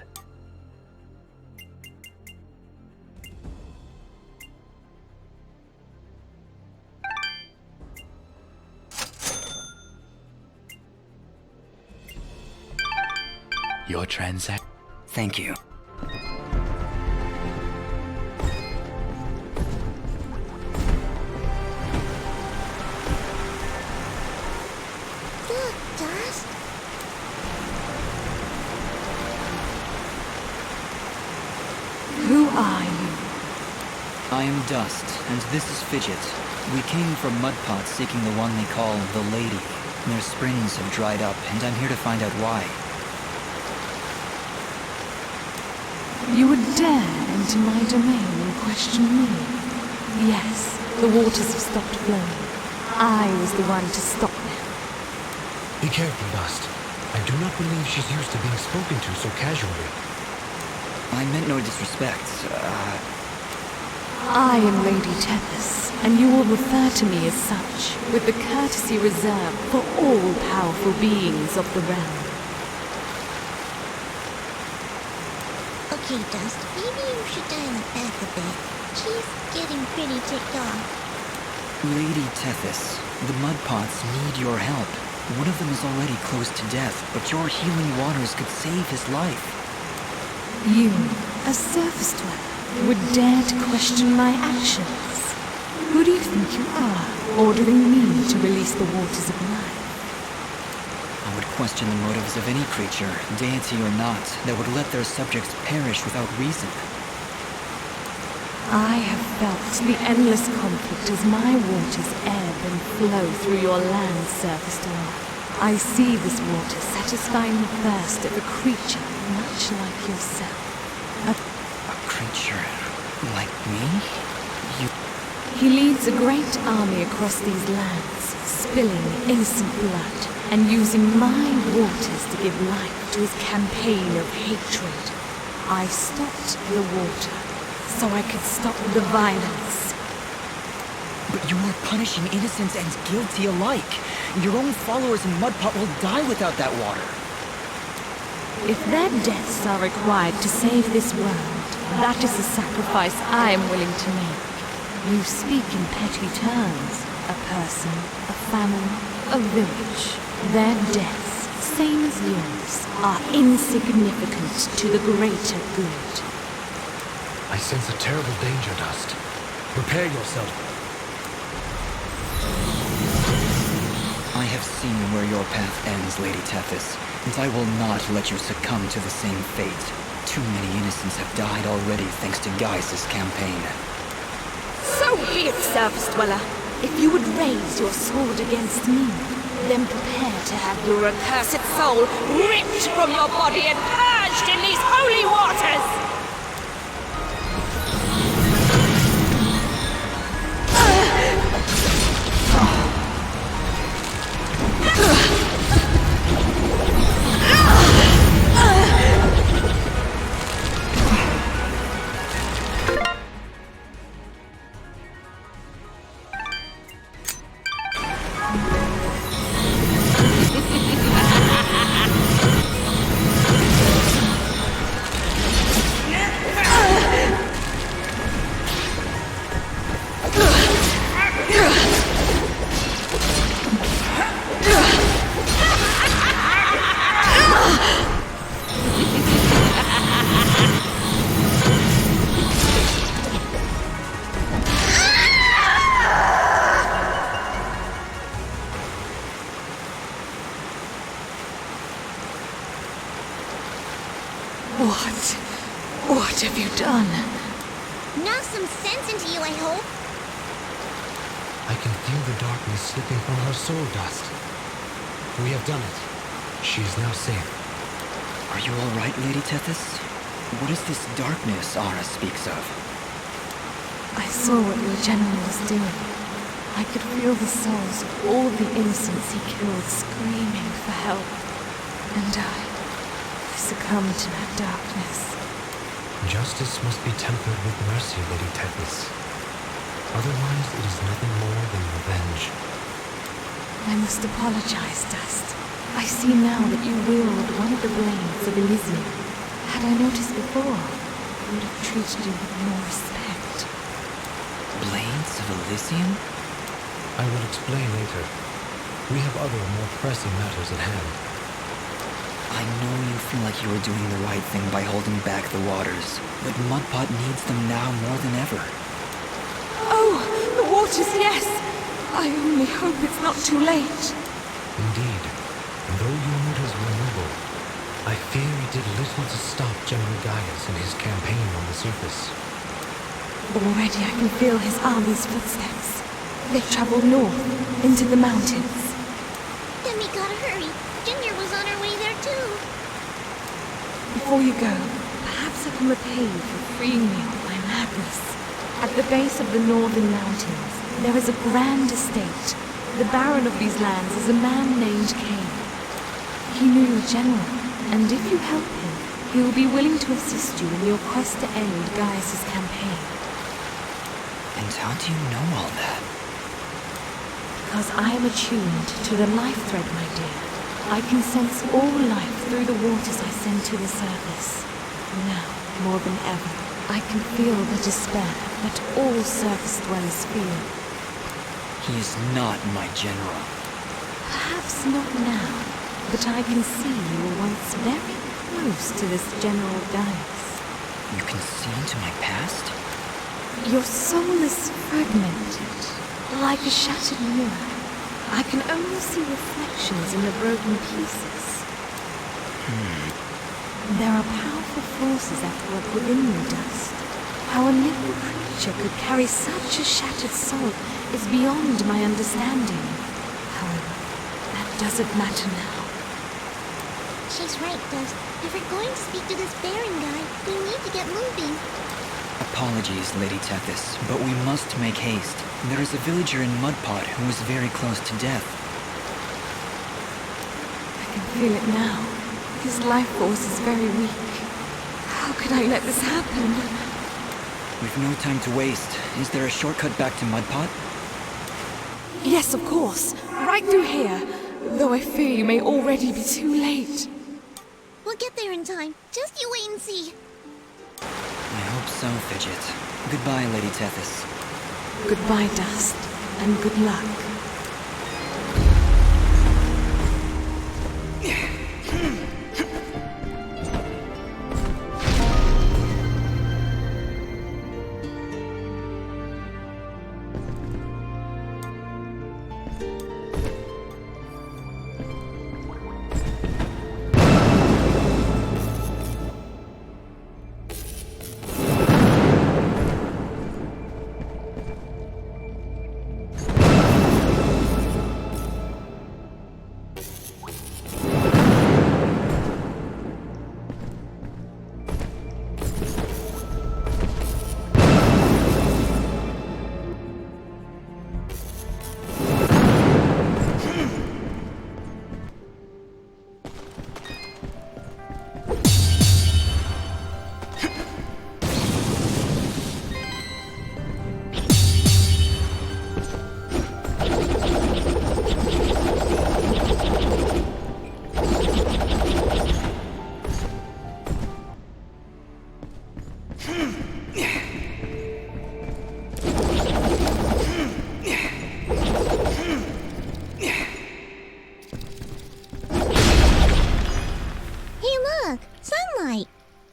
Your transaction. Thank you. Look, Dust. Who are you? I am Dust, and this is Fidget. We came from Mudpot seeking the one they call the Lady. Their springs have dried up, and I'm here to find out why. You would dare enter my domain and question me? Yes, the waters have stopped flowing. I was the one to stop them. Be careful, Dust. I do not believe she's used to being spoken to so casually. I meant no disrespect. I am Lady Tethys, and you will refer to me as such, with the courtesy reserved for all powerful beings of the realm. Okay, Dust, maybe you should dial it back a bit. She's getting pretty ticked off. Lady Tethys, the Mudpots need your help. One of them is already close to death, but your healing waters could save his life. You, a surface dweller, would dare to question my actions? Who do you think you are, ordering me to release the waters of life? I would question the motives of any creature, deity or not, that would let their subjects perish without reason. I have felt the endless conflict as my waters ebb and flow through your land's surface dweller. I see this water satisfying the thirst of a creature much like yourself. A creature like me? He leads a great army across these lands, spilling innocent blood, and using my waters to give life to his campaign of hatred. I stopped the water, so I could stop the violence. But you are punishing innocents and guilty alike. Your own followers in Mudpot will die without that water. If their deaths are required to save this world, that is a sacrifice I am willing to make. You speak in petty terms. A person, a family, a village. Their deaths, same as yours, are insignificant to the greater good. I sense a terrible danger, Dust. Prepare yourself. I have seen where your path ends, Lady Tethys, and I will not let you succumb to the same fate. Too many innocents have died already thanks to Gaius' campaign. So be it, surface dweller. If you would raise your sword against me, then prepare to have your accursed soul ripped from your body and purged in these holy waters! What have you done? Knock some sense into you, I hope. I can feel the darkness slipping from her soul, Dust. We have done it. She is now safe. Are you all right, Lady Tethys? What is this darkness Ara speaks of? I saw what your general was doing. I could feel the souls of all the innocents he killed screaming for help. And I succumbed to that darkness. Justice must be tempered with mercy, Lady Tethys. Otherwise, it is nothing more than revenge. I must apologize, Dust. I see now that you wield one of the blades of Elysian. Had I noticed before, I would have treated you with more respect. Blades of Elysian? I will explain later. We have other, more pressing matters at hand. I know you feel like you were doing the right thing by holding back the waters, but Mudpot needs them now more than ever. Oh, the waters, yes! I only hope it's not too late. Indeed, though your motives were noble, I fear it did little to stop General Gaius in his campaign on the surface. Already I can feel his army's footsteps. They've traveled north, into the mountains. Then we gotta hurry. Ginger was on her way there too. Before you go, perhaps I can repay you for freeing me of my madness. At the base of the northern mountains, there is a grand estate. The baron of these lands is a man named Cain. He knew your general, and if you help him, he will be willing to assist you in your quest to end Gaius's campaign. And how do you know all that? Because I am attuned to the life thread, my dear. I can sense all life through the waters I send to the surface. Now, more than ever, I can feel the despair that all surface dwellers feel. He is not my general. Perhaps not now, but I can see you were once very close to this General Gaius. You can see into my past? Your soul is fragmented, like a shattered mirror. I can only see reflections in the broken pieces. There are powerful forces at work within you, Dust. How a living creature could carry such a shattered soul is beyond my understanding. However, that doesn't matter now. She's right, Dust. If we're going to speak to this Baron guy, we need to get moving. Apologies, Lady Tethys, but we must make haste. There is a villager in Mudpot who was very close to death. I can feel it now. His life force is very weak. How could I let this happen? We've no time to waste. Is there a shortcut back to Mudpot? Yes, of course. Right through here. Though I fear you may already be too late. We'll get there in time. Just you wait and see. I hope so, Fidget. Goodbye, Lady Tethys. Goodbye, Dust, and good luck.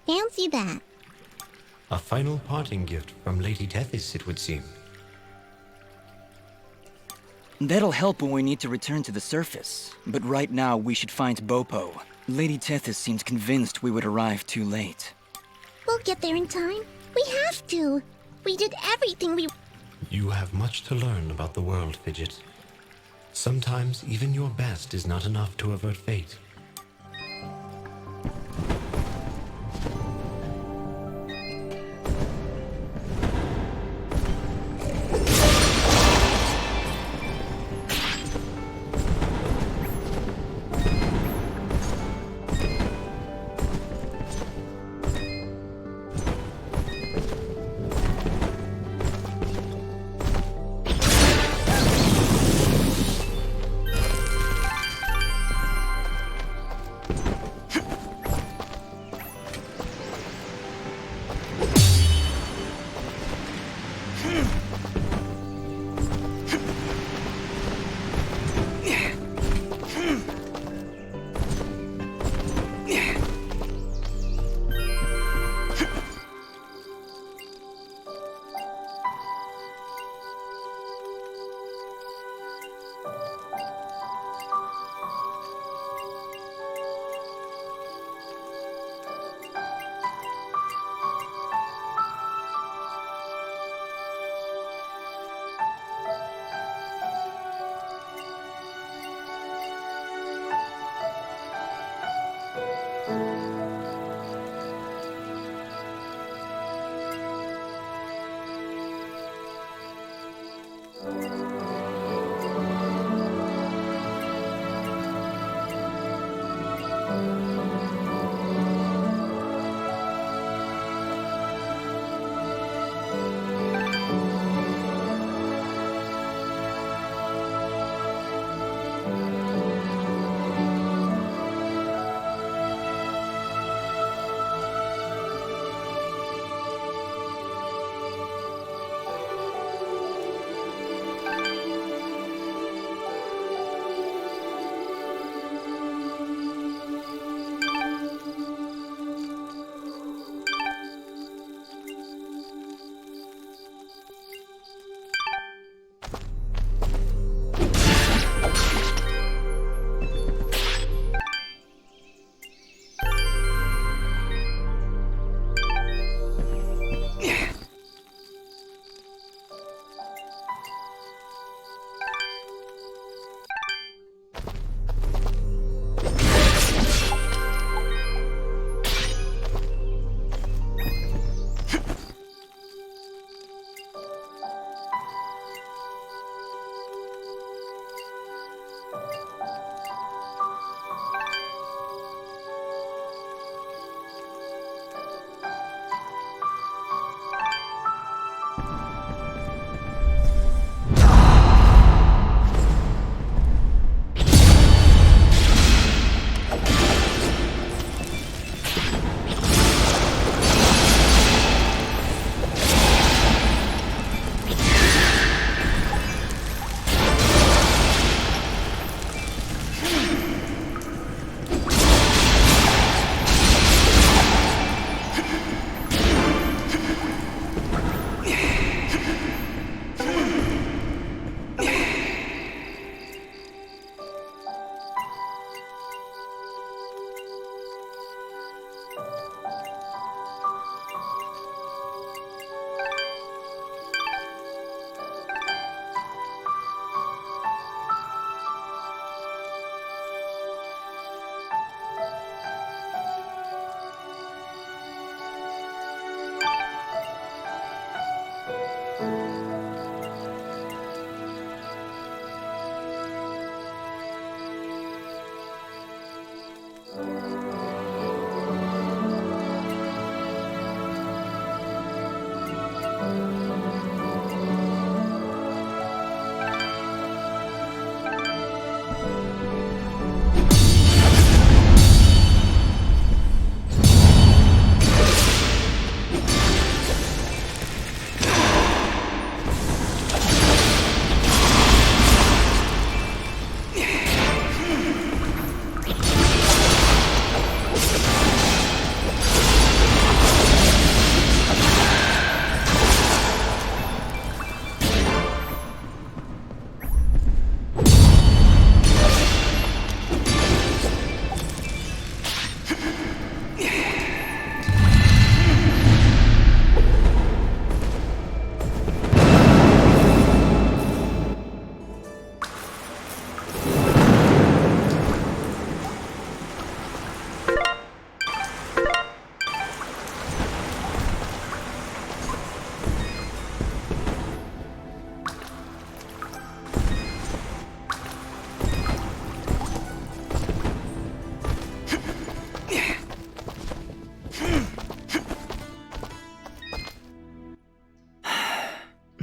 Fancy that. A final parting gift from Lady Tethys, it would seem. That'll help when we need to return to the surface. But right now, we should find Bopo. Lady Tethys seems convinced we would arrive too late. We'll get there in time. We have to. We did everything we... You have much to learn about the world, Fidget. Sometimes even your best is not enough to avert fate.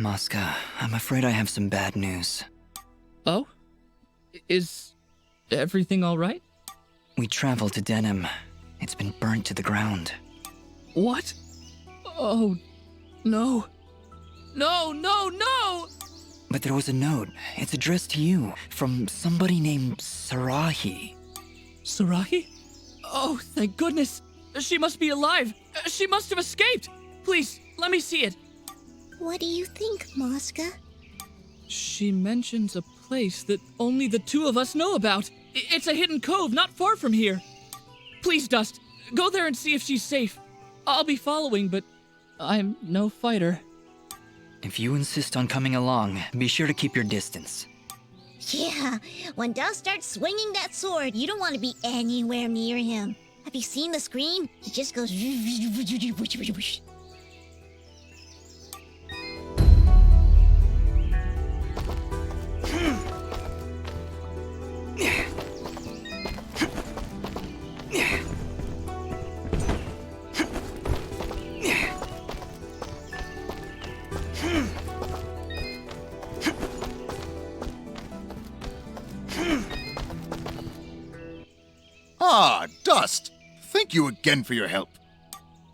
Mosca, I'm afraid I have some bad news. Oh? Is everything all right? We traveled to Denim. It's been burnt to the ground. What? Oh, no. No, no, no! But there was a note. It's addressed to you, from somebody named Sarahi. Sarahi? Oh, thank goodness. She must be alive. She must have escaped. Please, let me see it. What do you think, Mosca? She mentions a place that only the two of us know about. It's a hidden cove not far from here. Please, Dust, go there and see if she's safe. I'll be following, but I'm no fighter. If you insist on coming along, be sure to keep your distance. Yeah, when Dust starts swinging that sword, you don't want to be anywhere near him. Have you seen the screen? He just goes... Ah, Dust! Thank you again for your help.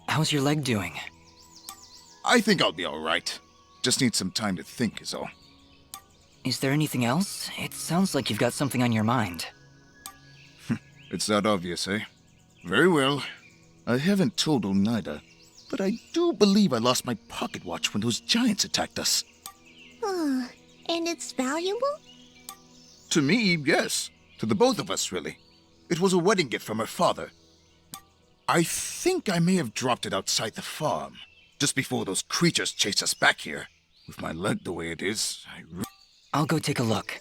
How's your leg doing? I think I'll be alright. Just need some time to think is all. Is there anything else? It sounds like you've got something on your mind. It's that obvious, eh? Very well. I haven't told Oneida, but I do believe I lost my pocket watch when those giants attacked us. Oh, and it's valuable? To me, yes. To the both of us, really. It was a wedding gift from her father. I think I may have dropped it outside the farm, just before those creatures chased us back here. With my leg the way it is, I'll go take a look.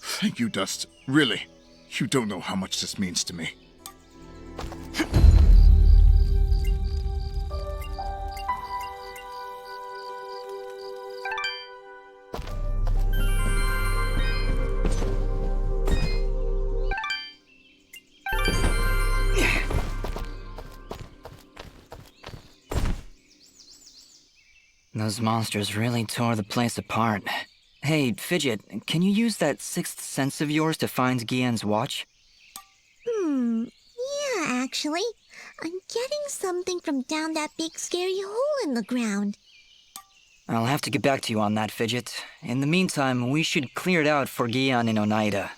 Thank you, Dust. Really. You don't know how much this means to me. Those monsters really tore the place apart. Hey, Fidget, can you use that sixth sense of yours to find Guian's watch? Yeah, actually. I'm getting something from down that big scary hole in the ground. I'll have to get back to you on that, Fidget. In the meantime, we should clear it out for Guian and Oneida.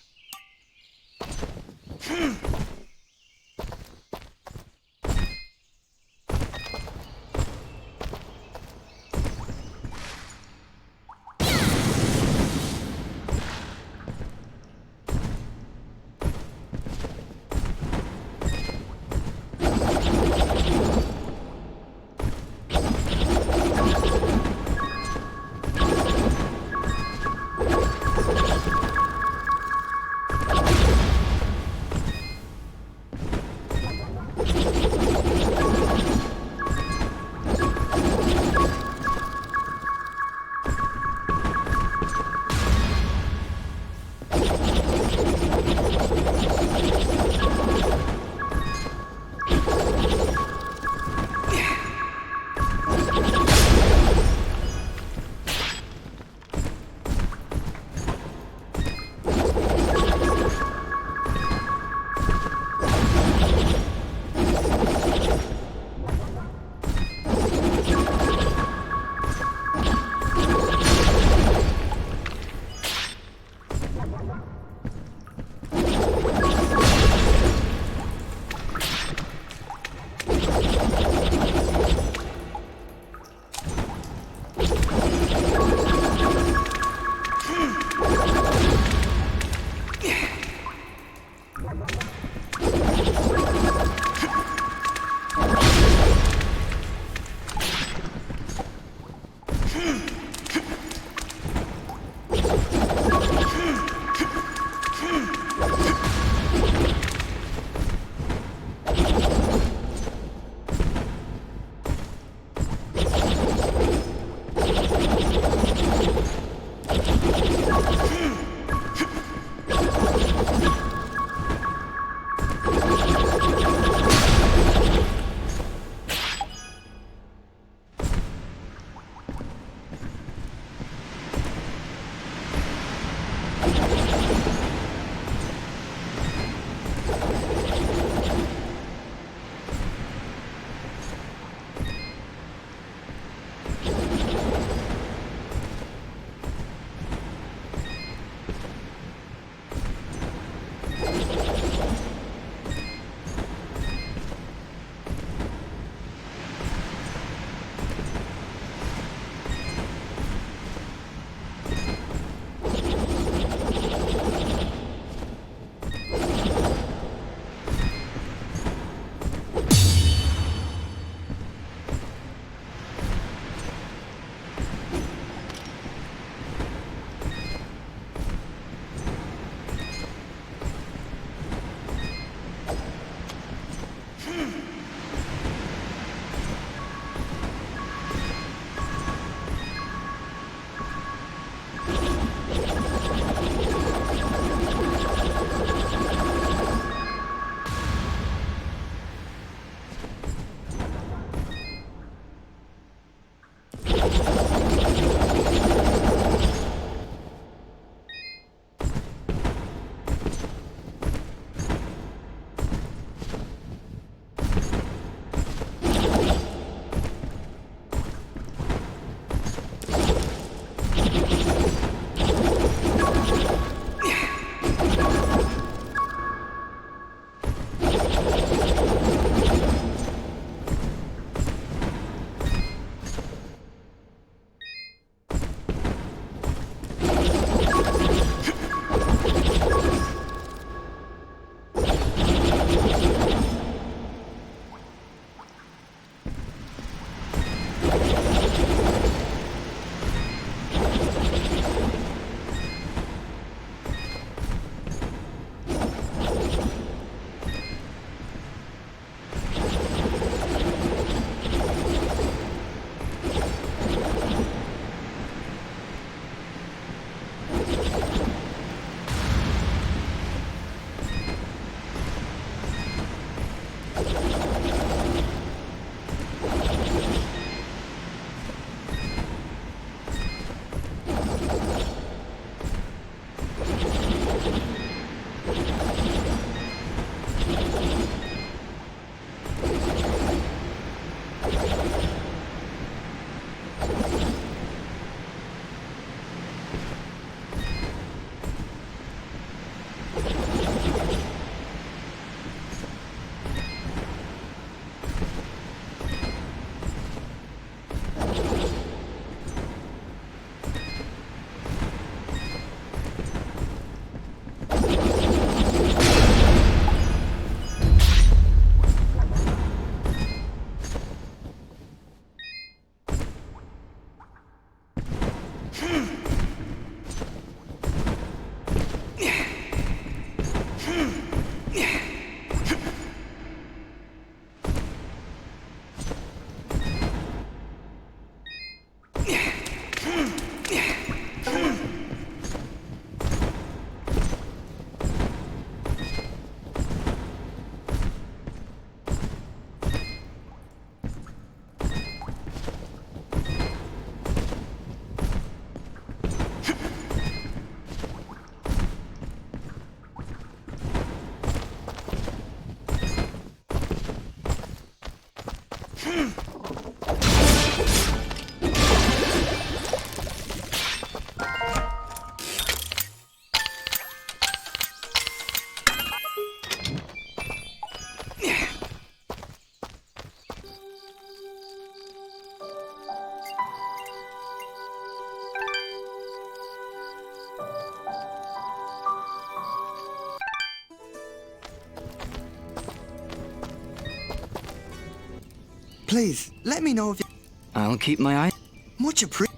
Please, let me know if you... I'll keep my eye. Much appreciated.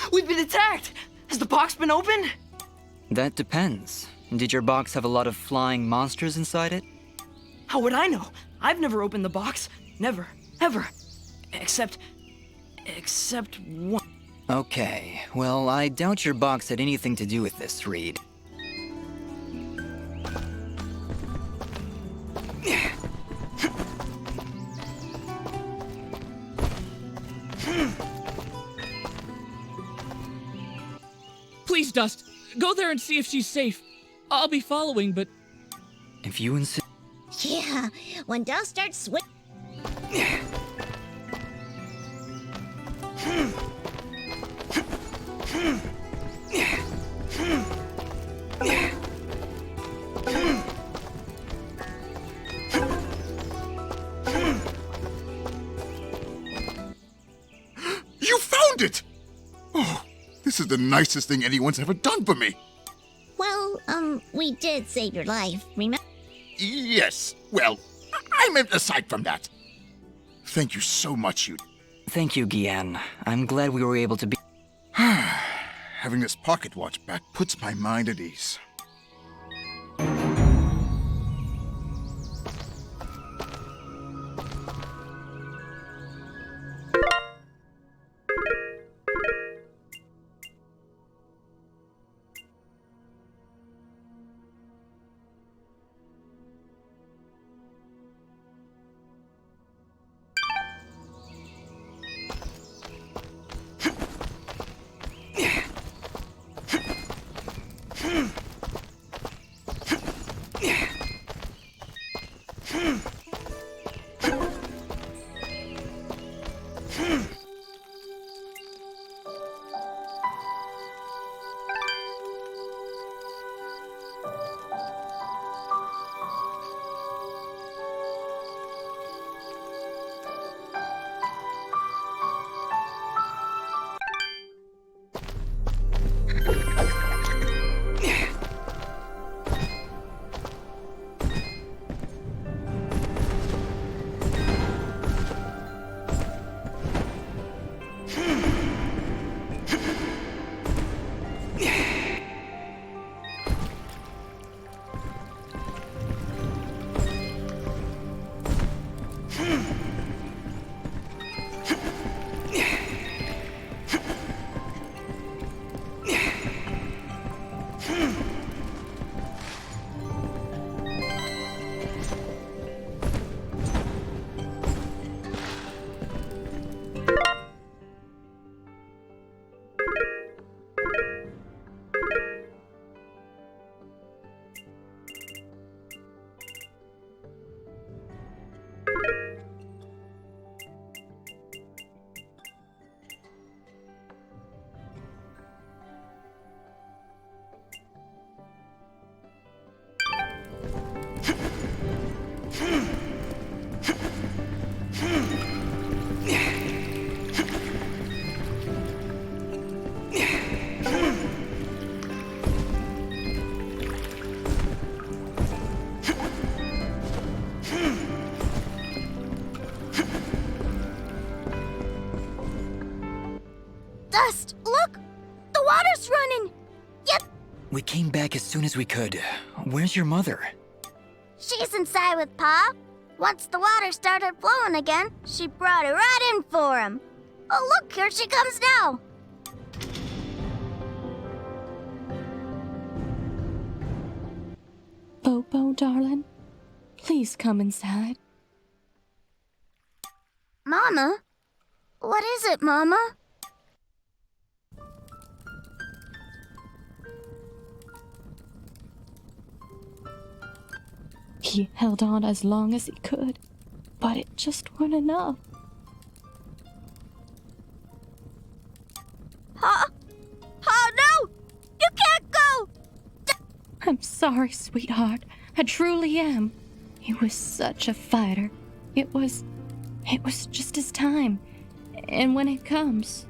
We've been attacked! Has the box been opened? That depends. Did your box have a lot of flying monsters inside it? How would I know? I've never opened the box. Never. Ever. Except one. Okay, well, I doubt your box had anything to do with this, Reed. Please, Dust, go there and see if she's safe. I'll be following, but... If you insist... Yeah, when Dust starts swinging... You found it! Oh, this is the nicest thing anyone's ever done for me. Well, we did save your life, remember? Yes, well, I meant aside from that. Thank you so much, you... Thank you, Guian. I'm glad we were able to be... Having this pocket watch back puts my mind at ease. Dust, look! The water's running! Yep, We came back as soon as we could. Where's your mother? she's inside with Pa. Once the water started flowing again, she brought it right in for him. Oh, look, here she comes now. Bobo, darling, please come inside. Mama? What is it, Mama? He held on as long as he could, but it just weren't enough. Huh? Oh, no! You can't go! I'm sorry, sweetheart. I truly am. He was such a fighter. It was just his time. And when it comes,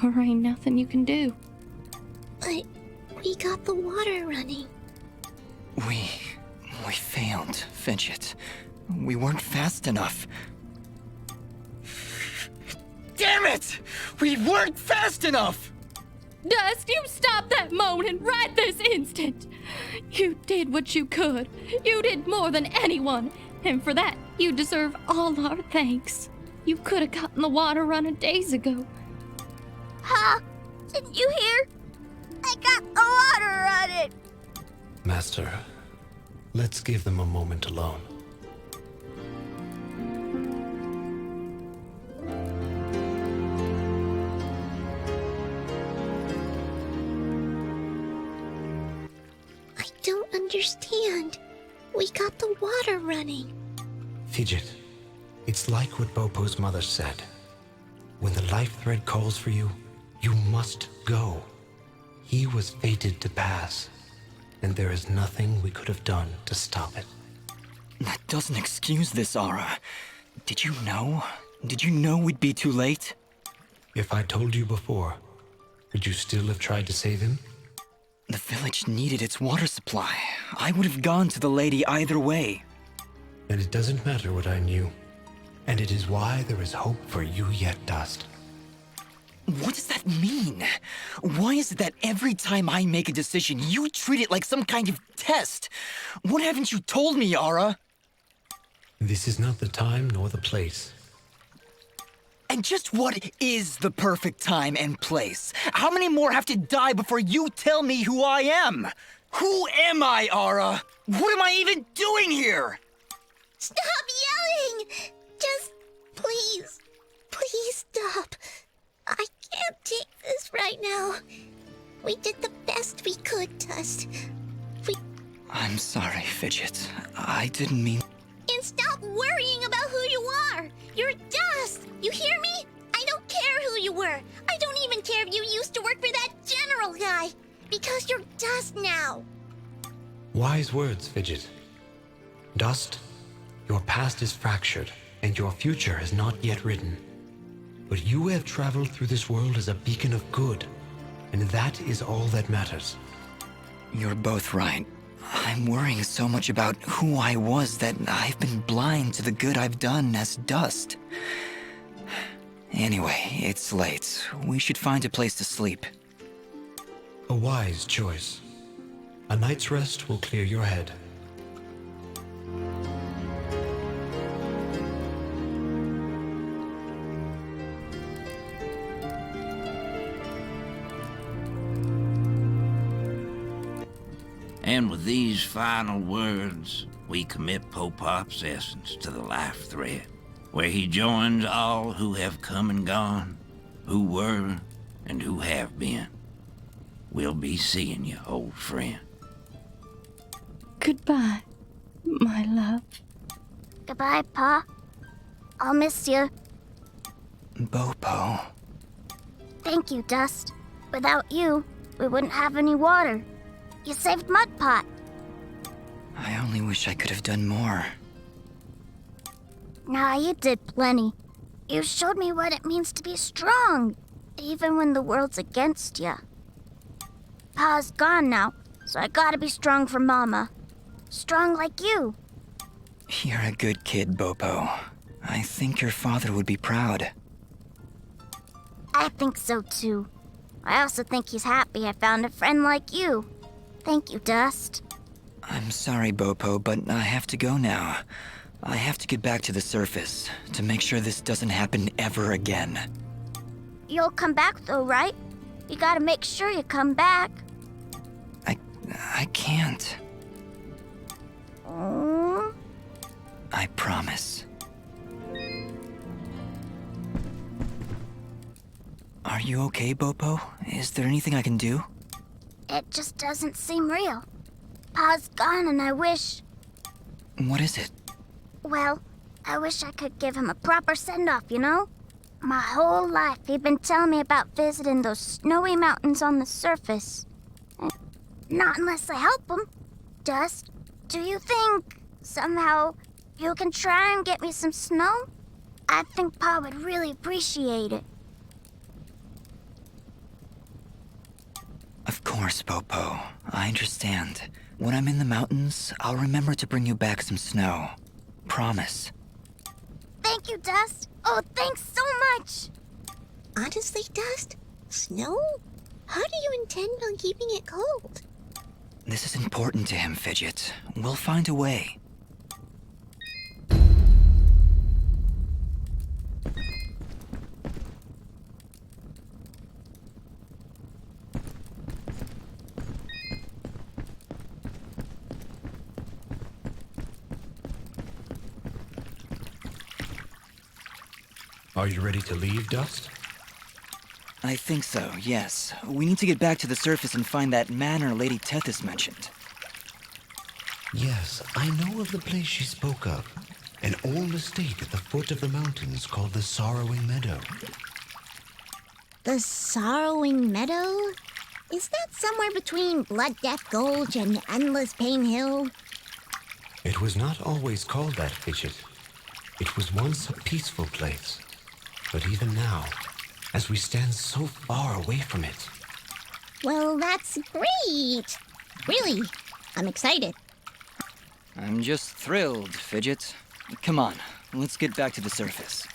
there ain't nothing you can do. But we got the water running. We failed, Fidget. We weren't fast enough. Damn it! We weren't fast enough! Dust, you stop that moaning right this instant. You did what you could. You did more than anyone. And for that, you deserve all our thanks. You could have gotten the water running days ago. Huh? Didn't you hear? I got the water running. Master, let's give them a moment alone. I don't understand. We got the water running. Fidget, it's like what Bopo's mother said. When the life thread calls for you, you must go. He was fated to pass, and there is nothing we could have done to stop it. That doesn't excuse this, Aura. Did you know? Did you know we'd be too late? If I told you before, would you still have tried to save him? The village needed its water supply. I would have gone to the lady either way. And it doesn't matter what I knew. And it is why there is hope for you yet, Dust. What does that mean? Why is it that every time I make a decision, you treat it like some kind of test? What haven't you told me, Aura? This is not the time nor the place. And just what is the perfect time and place? How many more have to die before you tell me who I am? Who am I, Aura? What am I even doing here? Stop yelling! Just please stop. I can't take this right now. We did the best we could, Dust. I'm sorry, Fidget. I didn't mean... And stop worrying about who you are. You're Dust. You hear me? I don't care who you were. I don't even care if you used to work for that general guy. Because you're Dust now. Wise words, Fidget. Dust, your past is fractured, and your future is not yet written. But you have traveled through this world as a beacon of good, and that is all that matters. You're both right. I'm worrying so much about who I was that I've been blind to the good I've done as Dust. Anyway, it's late. We should find a place to sleep. A wise choice. A night's rest will clear your head. And with these final words, we commit Popop's essence to the life thread, where he joins all who have come and gone, who were and who have been. We'll be seeing you, old friend. Goodbye, my love. Goodbye, Pa. I'll miss you. Bopo. Thank you, Dust. Without you, we wouldn't have any water. You saved Mudpot. I only wish I could have done more. Nah, you did plenty. You showed me what it means to be strong, even when the world's against you. Pa's gone now, so I gotta be strong for Mama. Strong like you. You're a good kid, Bopo. I think your father would be proud. I think so too. I also think he's happy I found a friend like you. Thank you, Dust. I'm sorry, Bopo, but I have to go now. I have to get back to the surface to make sure this doesn't happen ever again. You'll come back though, right? You gotta make sure you come back. I can't. Mm. I promise. Are you okay, Bopo? Is there anything I can do? It just doesn't seem real. Pa's gone and I wish... What is it? Well, I wish I could give him a proper send-off, you know? My whole life he'd been telling me about visiting those snowy mountains on the surface. Not unless I help him. Dust, do you think, somehow, you can try and get me some snow? I think Pa would really appreciate it. Of course, Bopo. I understand. When I'm in the mountains, I'll remember to bring you back some snow. Promise. Thank you, Dust. Oh, thanks so much. Honestly, Dust? Snow? How do you intend on keeping it cold? This is important to him, Fidget. We'll find a way. Are you ready to leave, Dust? I think so, yes. We need to get back to the surface and find that manor Lady Tethys mentioned. Yes, I know of the place she spoke of. An old estate at the foot of the mountains called the Sorrowing Meadow. The Sorrowing Meadow? Is that somewhere between Blood Death Gulch and Endless Pain Hill? It was not always called that, Fidget. It was once a peaceful place. But even now, as we stand so far away from it... Well, that's great! Really, I'm excited. I'm just thrilled, Fidget. Come on, let's get back to the surface.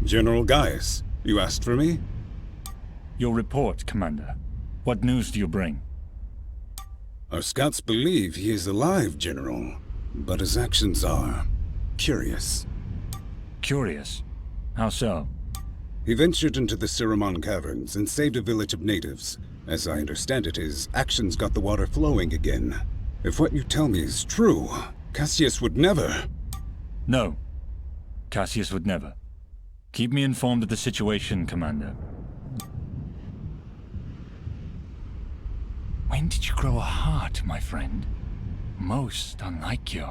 General Gaius, you asked for me? Your report, Commander. What news do you bring? Our scouts believe he is alive, General, but his actions are curious. Curious? How so? He ventured into the Siramon caverns and saved a village of natives. As I understand it, his actions got the water flowing again. If what you tell me is true, Cassius would never... No. Cassius would never. Keep me informed of the situation, Commander. When did you grow a heart, my friend? Most unlike you.